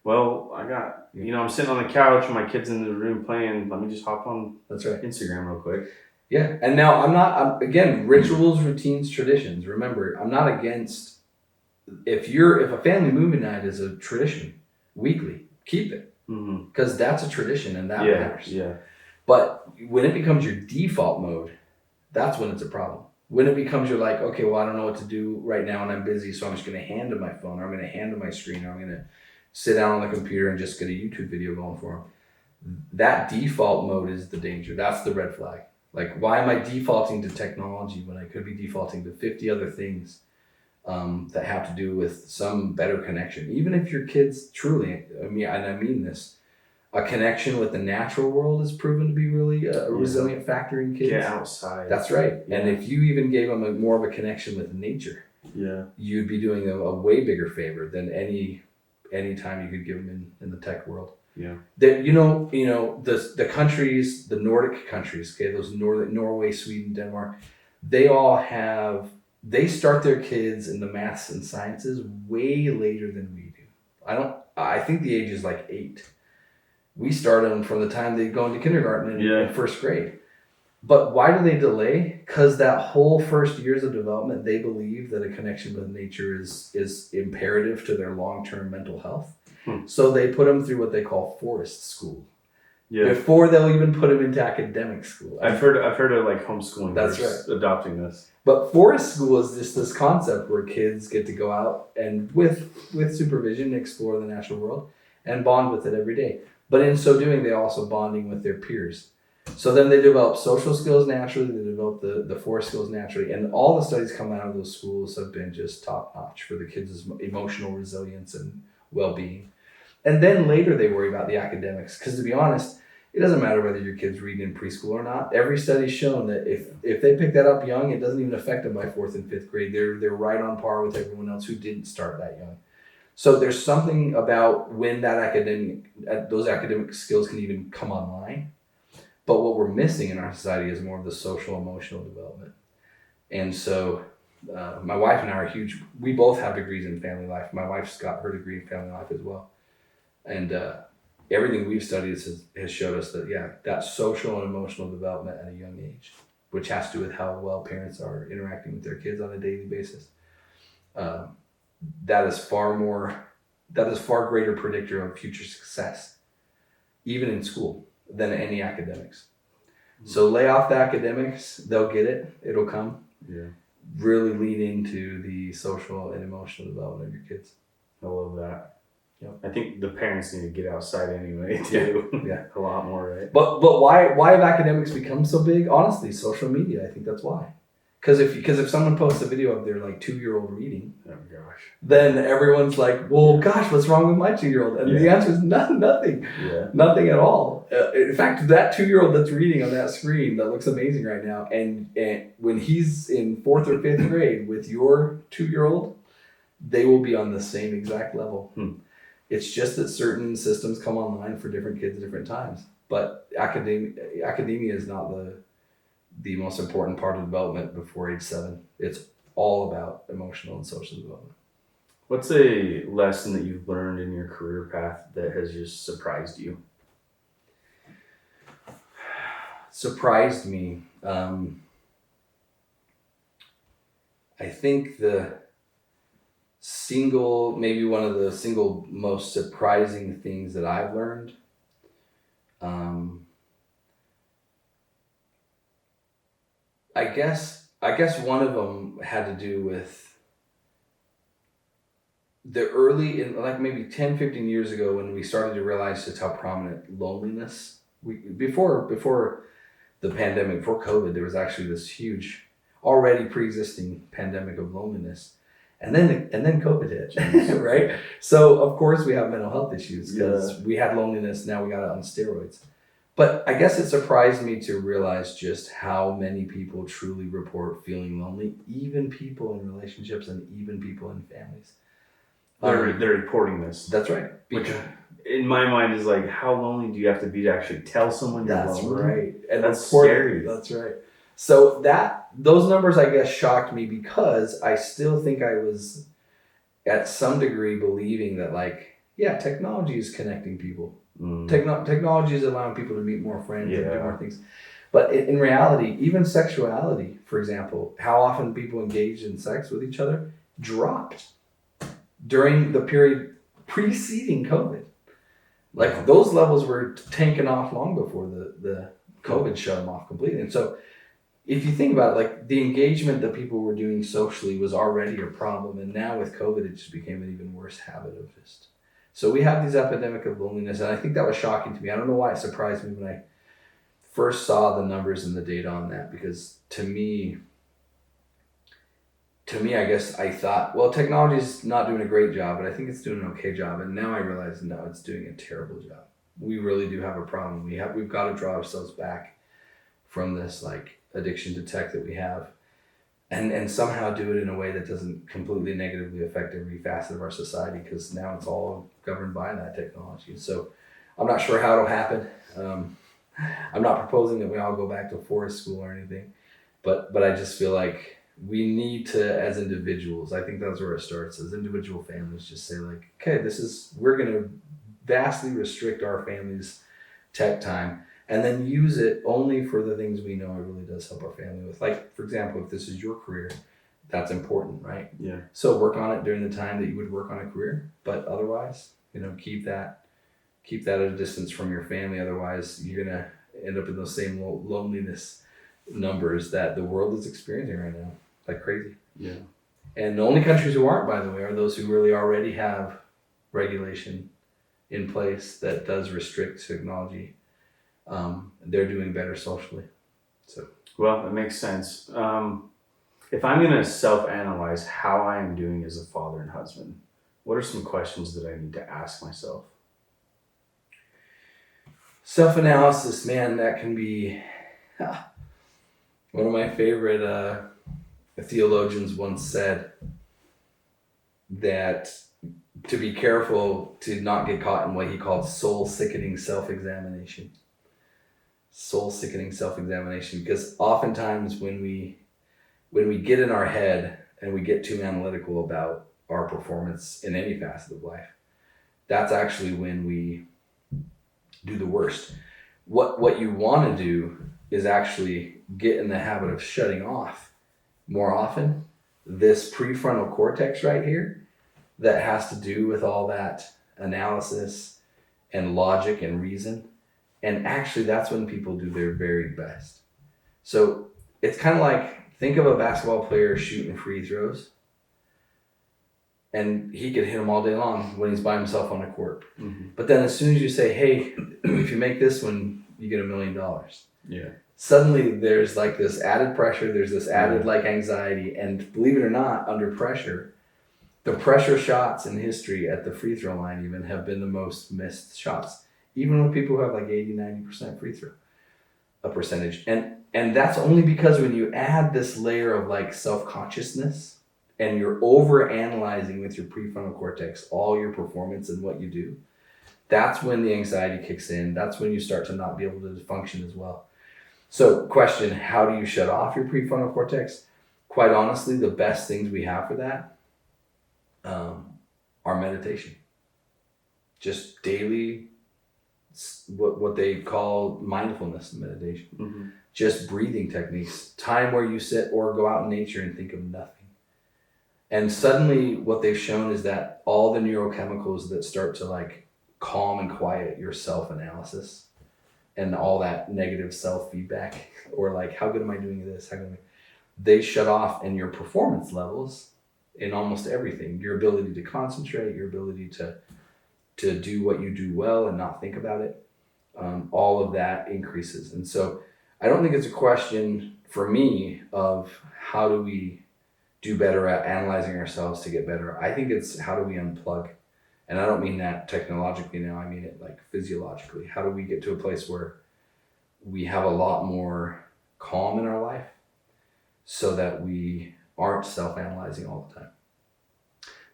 B: well, I got, I'm sitting on the couch and my kid's in the room playing. Let me just hop on Instagram real quick.
A: Yeah. And now I'm again, rituals, routines, traditions. Remember, I'm not against, if a family movie night is a tradition weekly, keep it,
B: Mm-hmm.
A: because that's a tradition and that
B: Yeah.
A: matters.
B: Yeah.
A: But when it becomes your default mode, that's when it's a problem. When it becomes you're like, okay, well, I don't know what to do right now and I'm busy, so I'm just going to hand to my phone, or I'm going to hand to my screen, or I'm going to sit down on the computer and just get a YouTube video going for them. That default mode is the danger. That's the red flag. Like, why am I defaulting to technology when I could be defaulting to 50 other things that have to do with some better connection? Even if your kids truly, and I mean this, a connection with the natural world is proven to be really a resilient factor in kids.
B: Get outside.
A: That's right.
B: Yeah.
A: And if you even gave them more of a connection with nature, you'd be doing a way bigger favor than any time you could give them in the tech world.
B: Yeah.
A: That the countries, the Nordic countries, okay, those Norway, Sweden, Denmark, they start their kids in the maths and sciences way later than we do. I think the age is like 8. We start them from the time they go into kindergarten in first grade. But why do they delay? Because that whole first years of development, they believe that a connection with nature is imperative to their long-term mental health. So they put them through what they call forest school. Yeah. Before they'll even put them into academic school.
B: I've heard of like homeschooling.
A: That's right.
B: Adopting this.
A: But forest school is just this concept where kids get to go out and with supervision explore the natural world and bond with it every day. But in so doing, they're also bonding with their peers. So then they develop social skills naturally, they develop the forest skills naturally, and all the studies coming out of those schools have been just top notch for the kids' emotional resilience and well-being. And then later they worry about the academics, because to be honest, it doesn't matter whether your kid's reading in preschool or not. Every study's shown that if they pick that up young, it doesn't even affect them by 4th and 5th grade. They're right on par with everyone else who didn't start that young. So there's something about when those academic skills can even come online. But what we're missing in our society is more of the social emotional development. And so my wife and I are we both have degrees in family life. My wife's got her degree in family life as well. And everything we've studied has showed us that, that social and emotional development at a young age, which has to do with how well parents are interacting with their kids on a daily basis. That is far greater predictor of future success, even in school, than any academics. So lay off the academics, they'll get it, it'll come.
B: Yeah.
A: Really lean into the social and emotional development of your kids.
B: I love that.
A: Yep.
B: I think the parents need to get outside anyway too.
A: Yeah.
B: A lot more, right?
A: But why have academics become so big? Honestly, social media, I think that's why. Because if someone posts a video of their like 2-year-old reading,
B: oh gosh,
A: then everyone's like, well, gosh, what's wrong with my 2-year-old? And the answer is nothing.
B: Yeah.
A: Nothing at all. In fact, that 2-year-old that's reading on that screen that looks amazing right now, and when he's in 4th or 5th grade with your 2-year-old, they will be on the same exact level. It's just that certain systems come online for different kids at different times. But academia is not the most important part of development before age 7. It's all about emotional and social development.
B: What's a lesson that you've learned in your career path that has just surprised you?
A: Surprised me. I think maybe one of the single most surprising things that I've learned, I guess one of them had to do with the early, in like maybe 10, 15 years ago, when we started to realize just how prominent loneliness, before the pandemic, before COVID, there was actually this huge, already pre-existing pandemic of loneliness. And then COVID hit, right? So of course we have mental health issues because we had loneliness, now we got it on steroids. But I guess it surprised me to realize just how many people truly report feeling lonely, even people in relationships and even people in families.
B: They're reporting this.
A: That's right.
B: Which in my mind is like, how lonely do you have to be to actually tell someone you're lonely?
A: That's right. And
B: that's scary.
A: That's right. So those numbers, I guess, shocked me because I still think I was at some degree believing that, like, yeah, technology is connecting people. Technology is allowing people to meet more friends and do more things. But in reality, even sexuality, for example, how often people engaged in sex with each other dropped during the period preceding COVID. Like those levels were tanking off long before the COVID shut them off completely. And so if you think about it, like the engagement that people were doing socially was already a problem. And now with COVID, it just became an even worse habit of just. So we have these epidemic of loneliness. And I think that was shocking to me. I don't know why it surprised me when I first saw the numbers and the data on that, because to me, I guess I thought, well, technology's not doing a great job, but I think it's doing an okay job. And now I realize, no, it's doing a terrible job. We really do have a problem. We've got to draw ourselves back from this like addiction to tech that we have, and somehow do it in a way that doesn't completely negatively affect every facet of our society, because now it's all governed by that technology. So I'm not sure how it'll happen. I'm not proposing that we all go back to forest school or anything, but I just feel like we need to, as individuals, I think that's where it starts, as individual families, just say like, okay, we're going to vastly restrict our family's tech time, and then use it only for the things we know it really does help our family with. Like, for example, if this is your career, that's important, right?
B: Yeah.
A: So work on it during the time that you would work on a career, but otherwise, keep that at a distance from your family. Otherwise, you're going to end up in those same loneliness numbers that the world is experiencing right now, like crazy.
B: Yeah.
A: And the only countries who aren't, by the way, are those who really already have regulation in place that does restrict technology. They're doing better socially. So,
B: well, it makes sense. If I'm going to self-analyze how I am doing as a father and husband, what are some questions that I need to ask myself?
A: Self-analysis, man, that can be one of my favorite theologians once said that to be careful to not get caught in what he called soul-sickening self-examination. Soul-sickening self-examination, because oftentimes when we get in our head and we get too analytical about our performance in any facet of life, that's actually when we do the worst. What you want to do is actually get in the habit of shutting off more often this prefrontal cortex right here that has to do with all that analysis and logic and reason. And actually that's when people do their very best. So it's kind of like, think of a basketball player shooting free throws, and he could hit them all day long when he's by himself on the court.
B: Mm-hmm.
A: But then as soon as you say, hey, if you make this one, you get $1 million.
B: Yeah.
A: Suddenly there's like this added pressure, there's this added like anxiety, and believe it or not, under pressure, the pressure shots in history at the free throw line even have been the most missed shots, even with people who have like 80-90% free throw percentage. And that's only because when you add this layer of like self-consciousness and you're over analyzing with your prefrontal cortex all your performance and what you do, that's when the anxiety kicks in. That's when you start to not be able to function as well. So question, how do you shut off your prefrontal cortex? Quite honestly, the best things we have for that are meditation. Just daily, what they call mindfulness meditation.
B: Mm-hmm.
A: Just breathing techniques, time where you sit or go out in nature and think of nothing. And suddenly what they've shown is that all the neurochemicals that start to like calm and quiet your self-analysis and all that negative self-feedback, or like, how good am I doing this? They shut off, and your performance levels in almost everything, your ability to concentrate, your ability to do what you do well and not think about it, all of that increases. And so I don't think it's a question for me of how do we do better at analyzing ourselves to get better. I think it's how do we unplug? And I don't mean that technologically now, I mean it like physiologically. How do we get to a place where we have a lot more calm in our life so that we aren't self-analyzing all the time?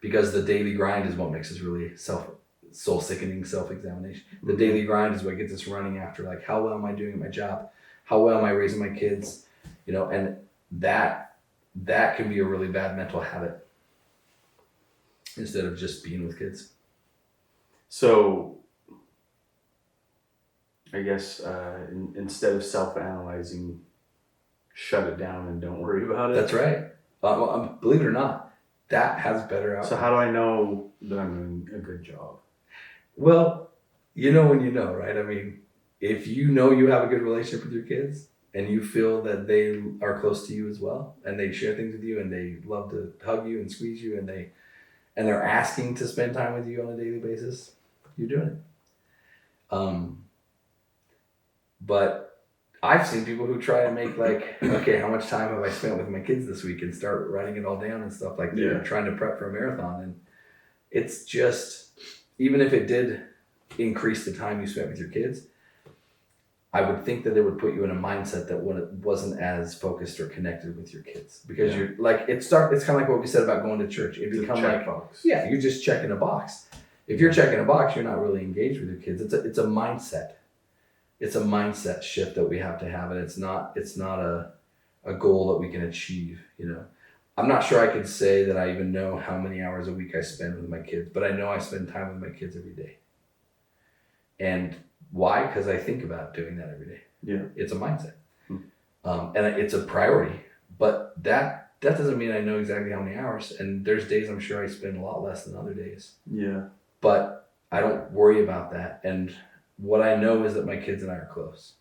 A: Because the daily grind is what makes us really soul-sickening self-examination. The
B: Mm-hmm.
A: daily grind is what gets us running after like, how well am I doing at my job? How well am I raising my kids? And that can be a really bad mental habit instead of just being with kids.
B: So I guess instead of self-analyzing, shut it down and don't worry about it.
A: That's right. Believe it or not, that has better outcomes.
B: So how do I know that I'm doing a good job?
A: Well, you know when you know, right? I mean, if you know you have a good relationship with your kids and you feel that they are close to you as well and they share things with you and they love to hug you and squeeze you and they're asking to spend time with you on a daily basis, you're doing it. But I've seen people who try to make like, okay, how much time have I spent with my kids this week and start writing it all down and stuff like they're trying to prep for a marathon. And it's just, even if it did increase the time you spent with your kids, I would think that it would put you in a mindset that when it wasn't as focused or connected with your kids, because you're like, it's kind of like what we said about going to church. It become like, box. Yeah, you're just checking a box. If you're checking a box, you're not really engaged with your kids. It's a mindset. It's a mindset shift that we have to have, and it's not a goal that we can achieve. You know, I'm not sure I could say that I even know how many hours a week I spend with my kids, but I know I spend time with my kids every day. And why? Because I think about doing that every day. Yeah, it's a mindset, and it's a priority. But that doesn't mean I know exactly how many hours. And there's days I'm sure I spend a lot less than other days. Yeah, but I don't worry about that. And what I know is that my kids and I are close.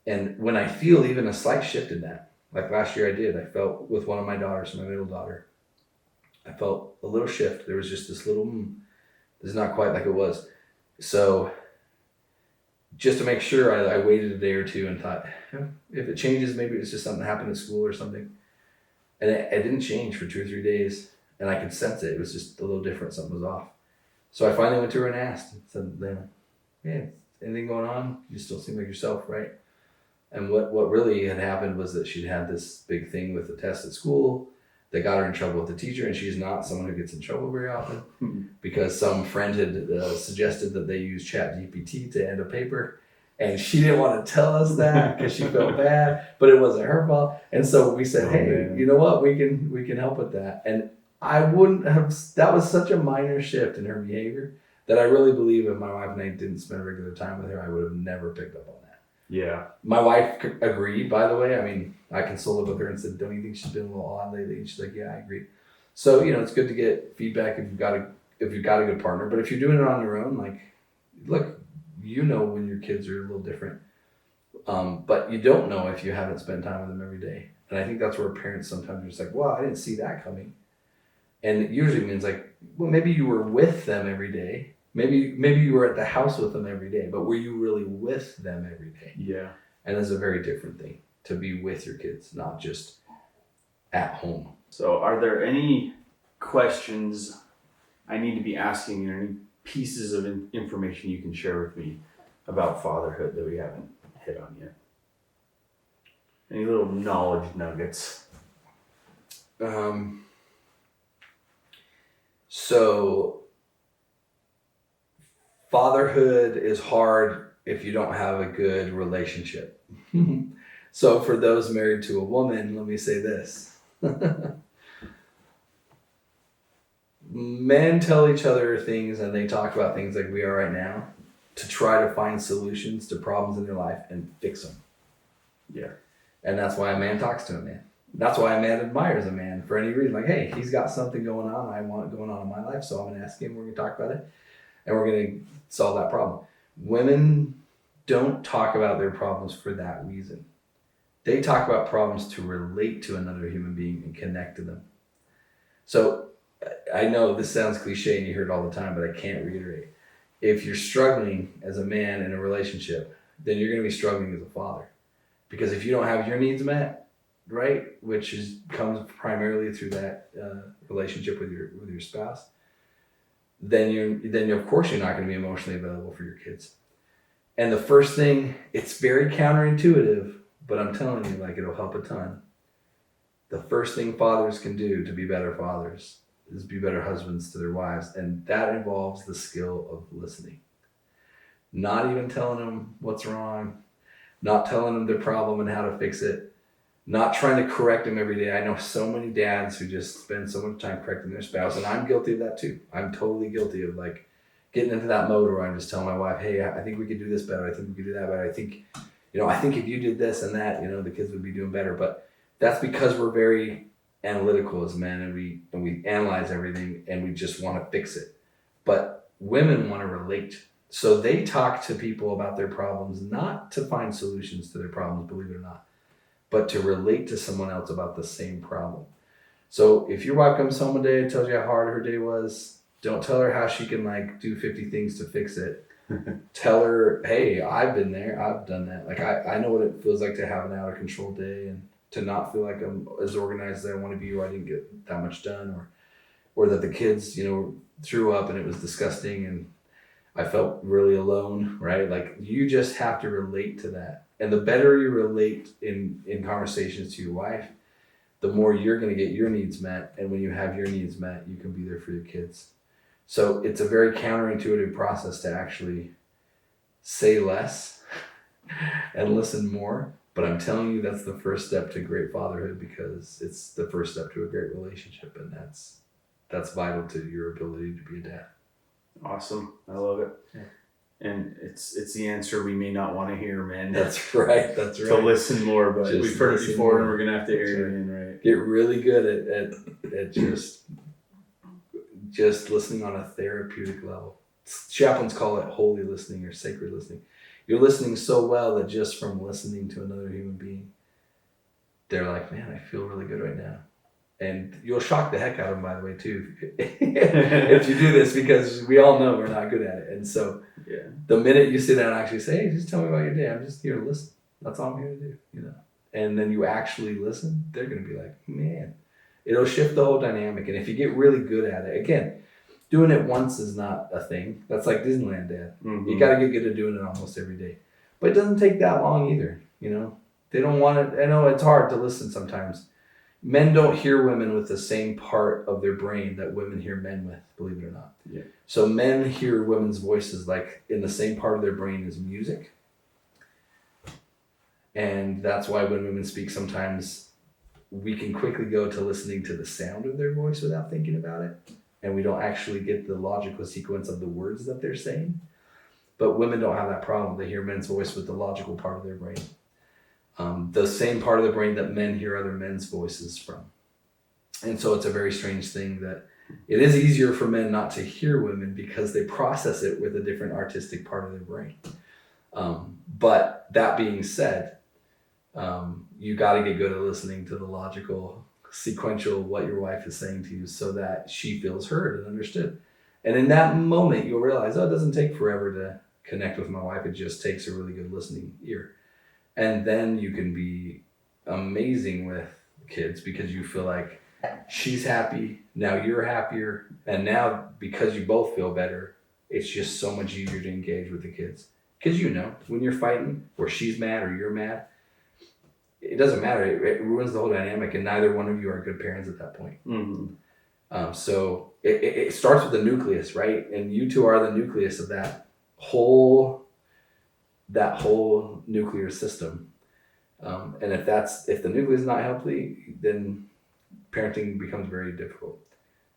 A: And when I feel even a slight shift in that, like last year I did, I felt with one of my daughters, my middle daughter, I felt a little shift. There was just this little, this is not quite like it was. So just to make sure, I waited a day or two and thought, if it changes, maybe it's just something that happened at school or something. And it didn't change for 2 or 3 days. And I could sense it. It was just a little different. Something was off. So I finally went to her and asked, said, "Hey, anything going on? You still seem like yourself, right?" And what really had happened was that she'd had this big thing with the test at school that got her in trouble with the teacher, and she's not someone who gets in trouble very often because some friend had suggested that they use ChatGPT to end a paper, and she didn't want to tell us that because she felt bad, but it wasn't her fault. And so we said, you know what, we can help with that. And I wouldn't have, that was such a minor shift in her behavior that I really believe if my wife and I didn't spend regular time with her, I would have never picked up on that. Yeah. My wife agreed, by the way. I mean, I consulted with her and said, "Don't you think she's been a little odd lately?" And she's like, "Yeah, I agree." So, you know, it's good to get feedback if you've got a good partner. But if you're doing it on your own, like, look, you know when your kids are a little different. But you don't know if you haven't spent time with them every day. And I think that's where parents sometimes are just like, "Well, I didn't see that coming." And it usually means like, well, maybe you were with them every day. Maybe you were at the house with them every day, but were you really with them every day? Yeah. And it's a very different thing to be with your kids, not just at home. So are there any questions I need to be asking or any pieces of information you can share with me about fatherhood that we haven't hit on yet? Any little knowledge nuggets? So fatherhood is hard if you don't have a good relationship. So for those married to a woman, let me say this. Men tell each other things and they talk about things like we are right now to try to find solutions to problems in their life and fix them. Yeah. And that's why a man talks to a man. That's why a man admires a man for any reason. Like, hey, he's got something going on I want going on in my life, so I'm going to ask him, we're going to talk about it, and we're going to solve that problem. Women don't talk about their problems for that reason. They talk about problems to relate to another human being and connect to them. So I know this sounds cliche and you hear it all the time, but I can't reiterate. If you're struggling as a man in a relationship, then you're going to be struggling as a father. Because if you don't have your needs met, right, which comes primarily through that relationship with your spouse, then of course you're not going to be emotionally available for your kids. And the first thing, it's very counterintuitive, but I'm telling you, like, it'll help a ton. The first thing fathers can do to be better fathers is be better husbands to their wives, and that involves the skill of listening. Not even telling them what's wrong, not telling them their problem and how to fix it, not trying to correct them every day. I know so many dads who just spend so much time correcting their spouse, and I'm guilty of that too. I'm totally guilty of like getting into that mode where I'm just telling my wife, "Hey, I think we could do this better. I think we could do that better. I think if you did this and that, the kids would be doing better." But that's because we're very analytical as men, and we analyze everything and we just want to fix it. But women want to relate. So they talk to people about their problems, not to find solutions to their problems, believe it or not, but to relate to someone else about the same problem. So if your wife comes home one day and tells you how hard her day was, don't tell her how she can like do 50 things to fix it. Tell her, hey, I've been there, I've done that. Like I know what it feels like to have an out of control day and to not feel like I'm as organized as I want to be, or I didn't get that much done, or that the kids, threw up and it was disgusting and I felt really alone, right? Like you just have to relate to that. And the better you relate in conversations to your wife, the more you're going to get your needs met. And when you have your needs met, you can be there for your kids. So it's a very counterintuitive process to actually say less and listen more. But I'm telling you, that's the first step to great fatherhood, because it's the first step to a great relationship. And that's vital to your ability to be a dad.
B: Awesome. I love it.
A: Yeah.
B: And it's the answer we may not want to hear, man.
A: That's right. That's right.
B: To listen more, but
A: Just
B: we've heard it before
A: more.
B: And we're going to have to hear
A: That's
B: it
A: right.
B: again, right?
A: Get really good at just listening on a therapeutic level. Chaplains call it holy listening or sacred listening. You're listening so well that just from listening to another human being, they're like, man, I feel really good right now. And you'll shock the heck out of them, by the way, too, if you do this, because we all know we're not good at it. And so the minute you sit down and actually say, hey, just tell me about your day. I'm just here to listen. That's all I'm here to do, And then you actually listen, they're going to be like, man, it'll shift the whole dynamic. And if you get really good at it, again, doing it once is not a thing. That's like Disneyland, Dad.
B: Mm-hmm.
A: You got to get good at doing it almost every day. But it doesn't take that long either, They don't want it. I know it's hard to listen sometimes. Men don't hear women with the same part of their brain that women hear men with, believe it or not.
B: Yeah.
A: So men hear women's voices like in the same part of their brain as music. And that's why when women speak, sometimes we can quickly go to listening to the sound of their voice without thinking about it. And we don't actually get the logical sequence of the words that they're saying. But women don't have that problem. They hear men's voice with the logical part of their brain. The same part of the brain that men hear other men's voices from. And so it's a very strange thing that it is easier for men not to hear women because they process it with a different artistic part of their brain. But that being said, you got to get good at listening to the logical, sequential, what your wife is saying to you so that she feels heard and understood. And in that moment, you'll realize, it doesn't take forever to connect with my wife. It just takes a really good listening ear. And then you can be amazing with kids because you feel like she's happy, now you're happier, and now because you both feel better, it's just so much easier to engage with the kids. Because when you're fighting or she's mad or you're mad, it doesn't matter. It ruins the whole dynamic, and neither one of you are good parents at that point.
B: Mm-hmm.
A: So it starts with the nucleus, right? And you two are the nucleus of that whole nuclear system. And if the nucleus is not healthy, then parenting becomes very difficult.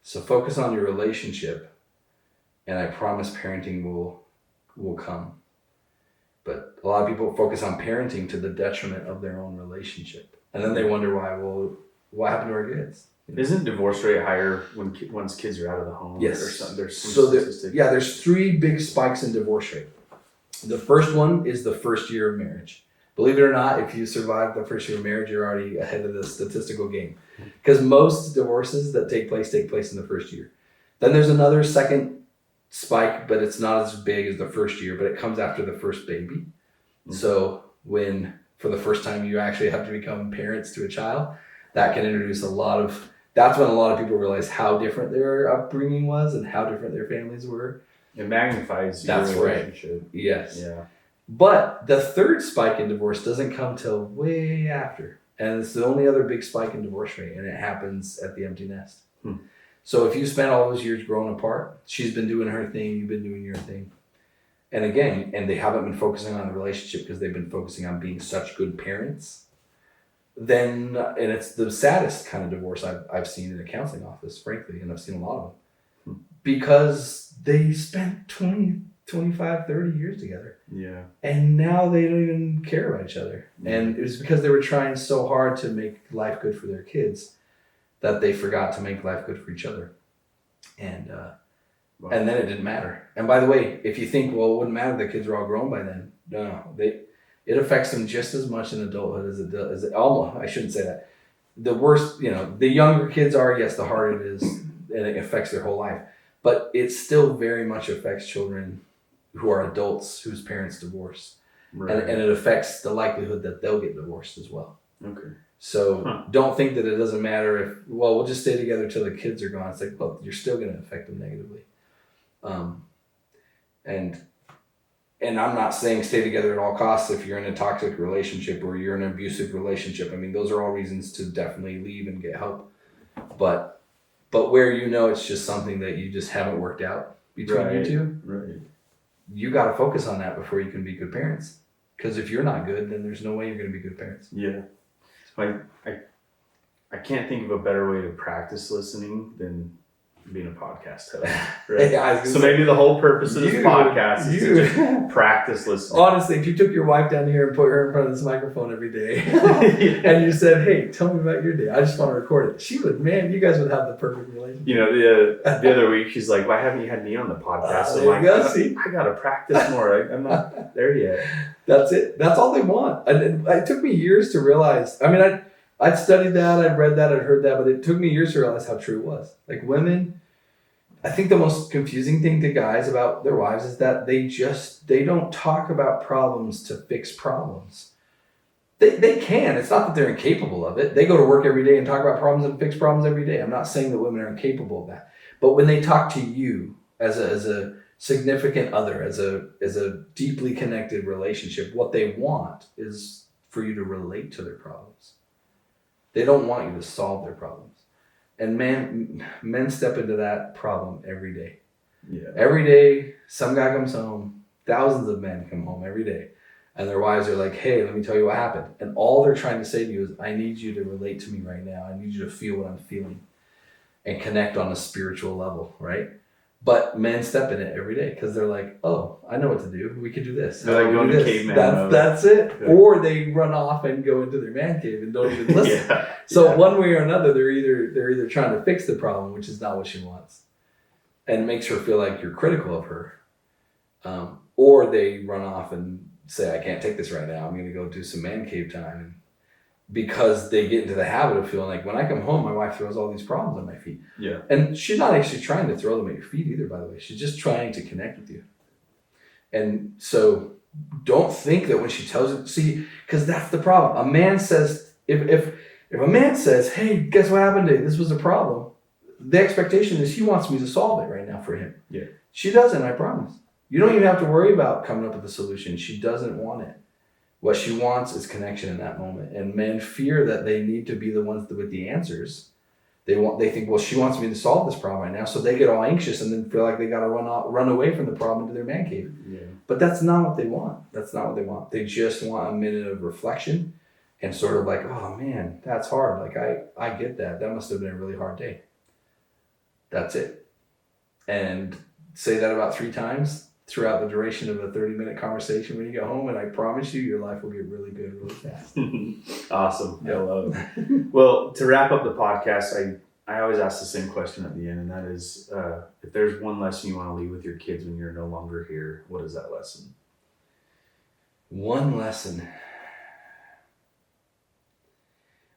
A: So focus on your relationship, and I promise parenting will come. But a lot of people focus on parenting to the detriment of their own relationship. And then they wonder why, what happened to our kids?
B: Isn't divorce rate higher once kids are out of the home?
A: Yes.
B: There's some statistics.
A: There's 3 big spikes in divorce rate. The first one is the first year of marriage. Believe it or not, if you survive the first year of marriage, you're already ahead of the statistical game. Because most divorces that take place in the first year. Then there's another second spike, but it's not as big as the first year, but it comes after the first baby. Mm-hmm. So when, for the first time, you actually have to become parents to a child, that can introduce that's when a lot of people realize how different their upbringing was and how different their families were.
B: It magnifies your relationship.
A: Right. Yes.
B: Yeah.
A: But the third spike in divorce doesn't come till way after. And it's the only other big spike in divorce rate, and it happens at the empty nest. So if you spent all those years growing apart, she's been doing her thing, you've been doing your thing. And again, and they haven't been focusing on the relationship because they've been focusing on being such good parents. And it's the saddest kind of divorce I've seen in a counseling office, frankly, and I've seen a lot of them. Because they spent 20, 25, 30 years together.
B: Yeah.
A: And now they don't even care about each other. Mm-hmm. And it was because they were trying so hard to make life good for their kids that they forgot to make life good for each other. And
B: Wow.
A: And then it didn't matter. And by the way, if you think, well, it wouldn't matter, the kids were all grown by then. No, it affects them just as much in adulthood as it does. Almost, I shouldn't say that. The worse, the younger kids are, yes, the harder it is, and it affects their whole life. But it still very much affects children who are adults whose parents divorce.
B: Right.
A: And it affects the likelihood that they'll get divorced as well.
B: Okay.
A: So don't think that it doesn't matter if, well, we'll just stay together till the kids are gone. It's like, well, you're still going to affect them negatively. And I'm not saying stay together at all costs if you're in a toxic relationship or you're in an abusive relationship. I mean, those are all reasons to definitely leave and get help. But where it's just something that you just haven't worked out between you two,
B: right?
A: You got to focus on that before you can be good parents. Because if you're not good, then there's no way you're going to be good parents.
B: Yeah. I can't think of a better way to practice listening than being a podcast host. Right? Yeah, so maybe the whole purpose of this podcast is to just practice listening.
A: Honestly, if you took your wife down here and put her in front of this microphone every day and you said, hey, tell me about your day, I just want to record it, she would, man, you guys would have the perfect relationship.
B: The other week, she's like, why haven't you had me on the podcast?
A: There you go, see?
B: I got to practice more. I'm not there yet.
A: That's it. That's all they want. And it took me years to realize. I mean, I'd studied that, I'd read that, I'd heard that, but it took me years to realize how true it was. Like women, I think the most confusing thing to guys about their wives is that they don't talk about problems to fix problems. They can. It's not that they're incapable of it. They go to work every day and talk about problems and fix problems every day. I'm not saying that women are incapable of that. But when they talk to you as a significant other, as a deeply connected relationship, what they want is for you to relate to their problems. They don't want you to solve their problems. And men step into that problem every day.
B: Yeah.
A: Every day, some guy comes home. Thousands of men come home every day. And their wives are like, hey, let me tell you what happened. And all they're trying to say to you is, I need you to relate to me right now. I need you to feel what I'm feeling and connect on a spiritual level, right? But men step in it every day because they're like, oh, I know what to do. We could do this.
B: They're like going to caveman mode.
A: That's it. Yeah. Or they run off and go into their man cave and don't even listen.
B: Yeah.
A: So one way or another, they're either trying to fix the problem, which is not what she wants, and makes her feel like you're critical of her, or they run off and say, I can't take this right now. I'm going to go do some man cave time. And because they get into the habit of feeling like, when I come home, my wife throws all these problems on my feet.
B: Yeah.
A: And she's not actually trying to throw them at your feet either, by the way. She's just trying to connect with you. And so don't think that when she tells you, see, because that's the problem. A man says, if a man says, hey, guess what happened today? This was a problem. The expectation is he wants me to solve it right now for him.
B: Yeah.
A: She doesn't, I promise. You don't even have to worry about coming up with a solution. She doesn't want it. What she wants is connection in that moment. And men fear that they need to be the ones with the answers. They think, well, she wants me to solve this problem right now. So they get all anxious and then feel like they got to run away from the problem into their man cave.
B: Yeah.
A: But that's not what they want. That's not what they want. They just want a minute of reflection and sort of like, oh man, that's hard. Like I get that. That must have been a really hard day. That's it. And say that about 3 times throughout the duration of a 30-minute conversation when you get home, and I promise you, your life will get really good really fast.
B: Awesome.
A: Yeah.
B: I love it. Well, to wrap up the podcast, I always ask the same question at the end, and that is, if there's one lesson you want to leave with your kids when you're no longer here, what is that lesson?
A: One lesson.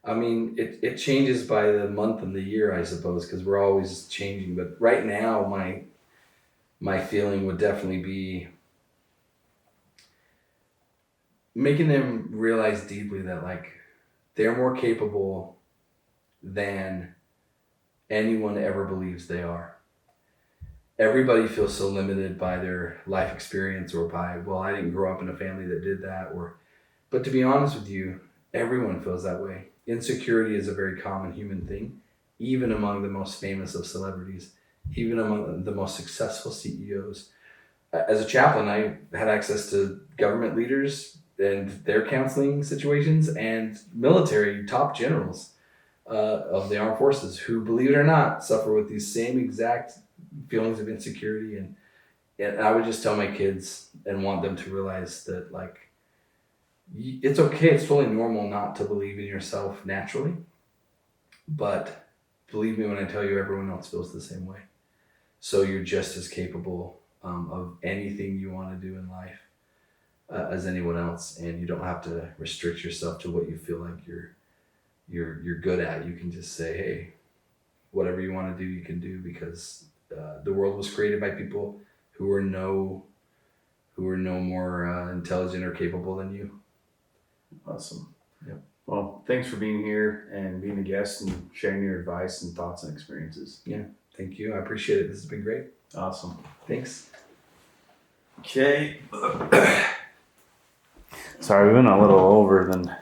A: I mean, it changes by the month and the year, I suppose, because we're always changing. But right now, my feeling would definitely be making them realize deeply that like they're more capable than anyone ever believes they are. Everybody feels so limited by their life experience or by, well, I didn't grow up in a family that did that. But to be honest with you, everyone feels that way. Insecurity is a very common human thing, even among the most famous of celebrities. Even among the most successful CEOs. As a chaplain, I had access to government leaders and their counseling situations and military top generals of the armed forces who, believe it or not, suffer with these same exact feelings of insecurity. And I would just tell my kids and want them to realize that like, it's okay. It's totally normal not to believe in yourself naturally. But believe me when I tell you, everyone else feels the same way. so you're just as capable of anything you want to do in life as anyone else, and you don't have to restrict yourself to what you feel like you're good at. You can just say, hey, whatever you want to do, you can do, because the world was created by people who are no more intelligent or capable than you.
B: Awesome.
A: Yep.
B: Well, thanks for being here and being a guest and sharing your advice and thoughts and experiences.
A: Yeah, thank you. I appreciate it. This has been great.
B: Awesome.
A: Thanks.
B: Okay. Sorry, we went a little over than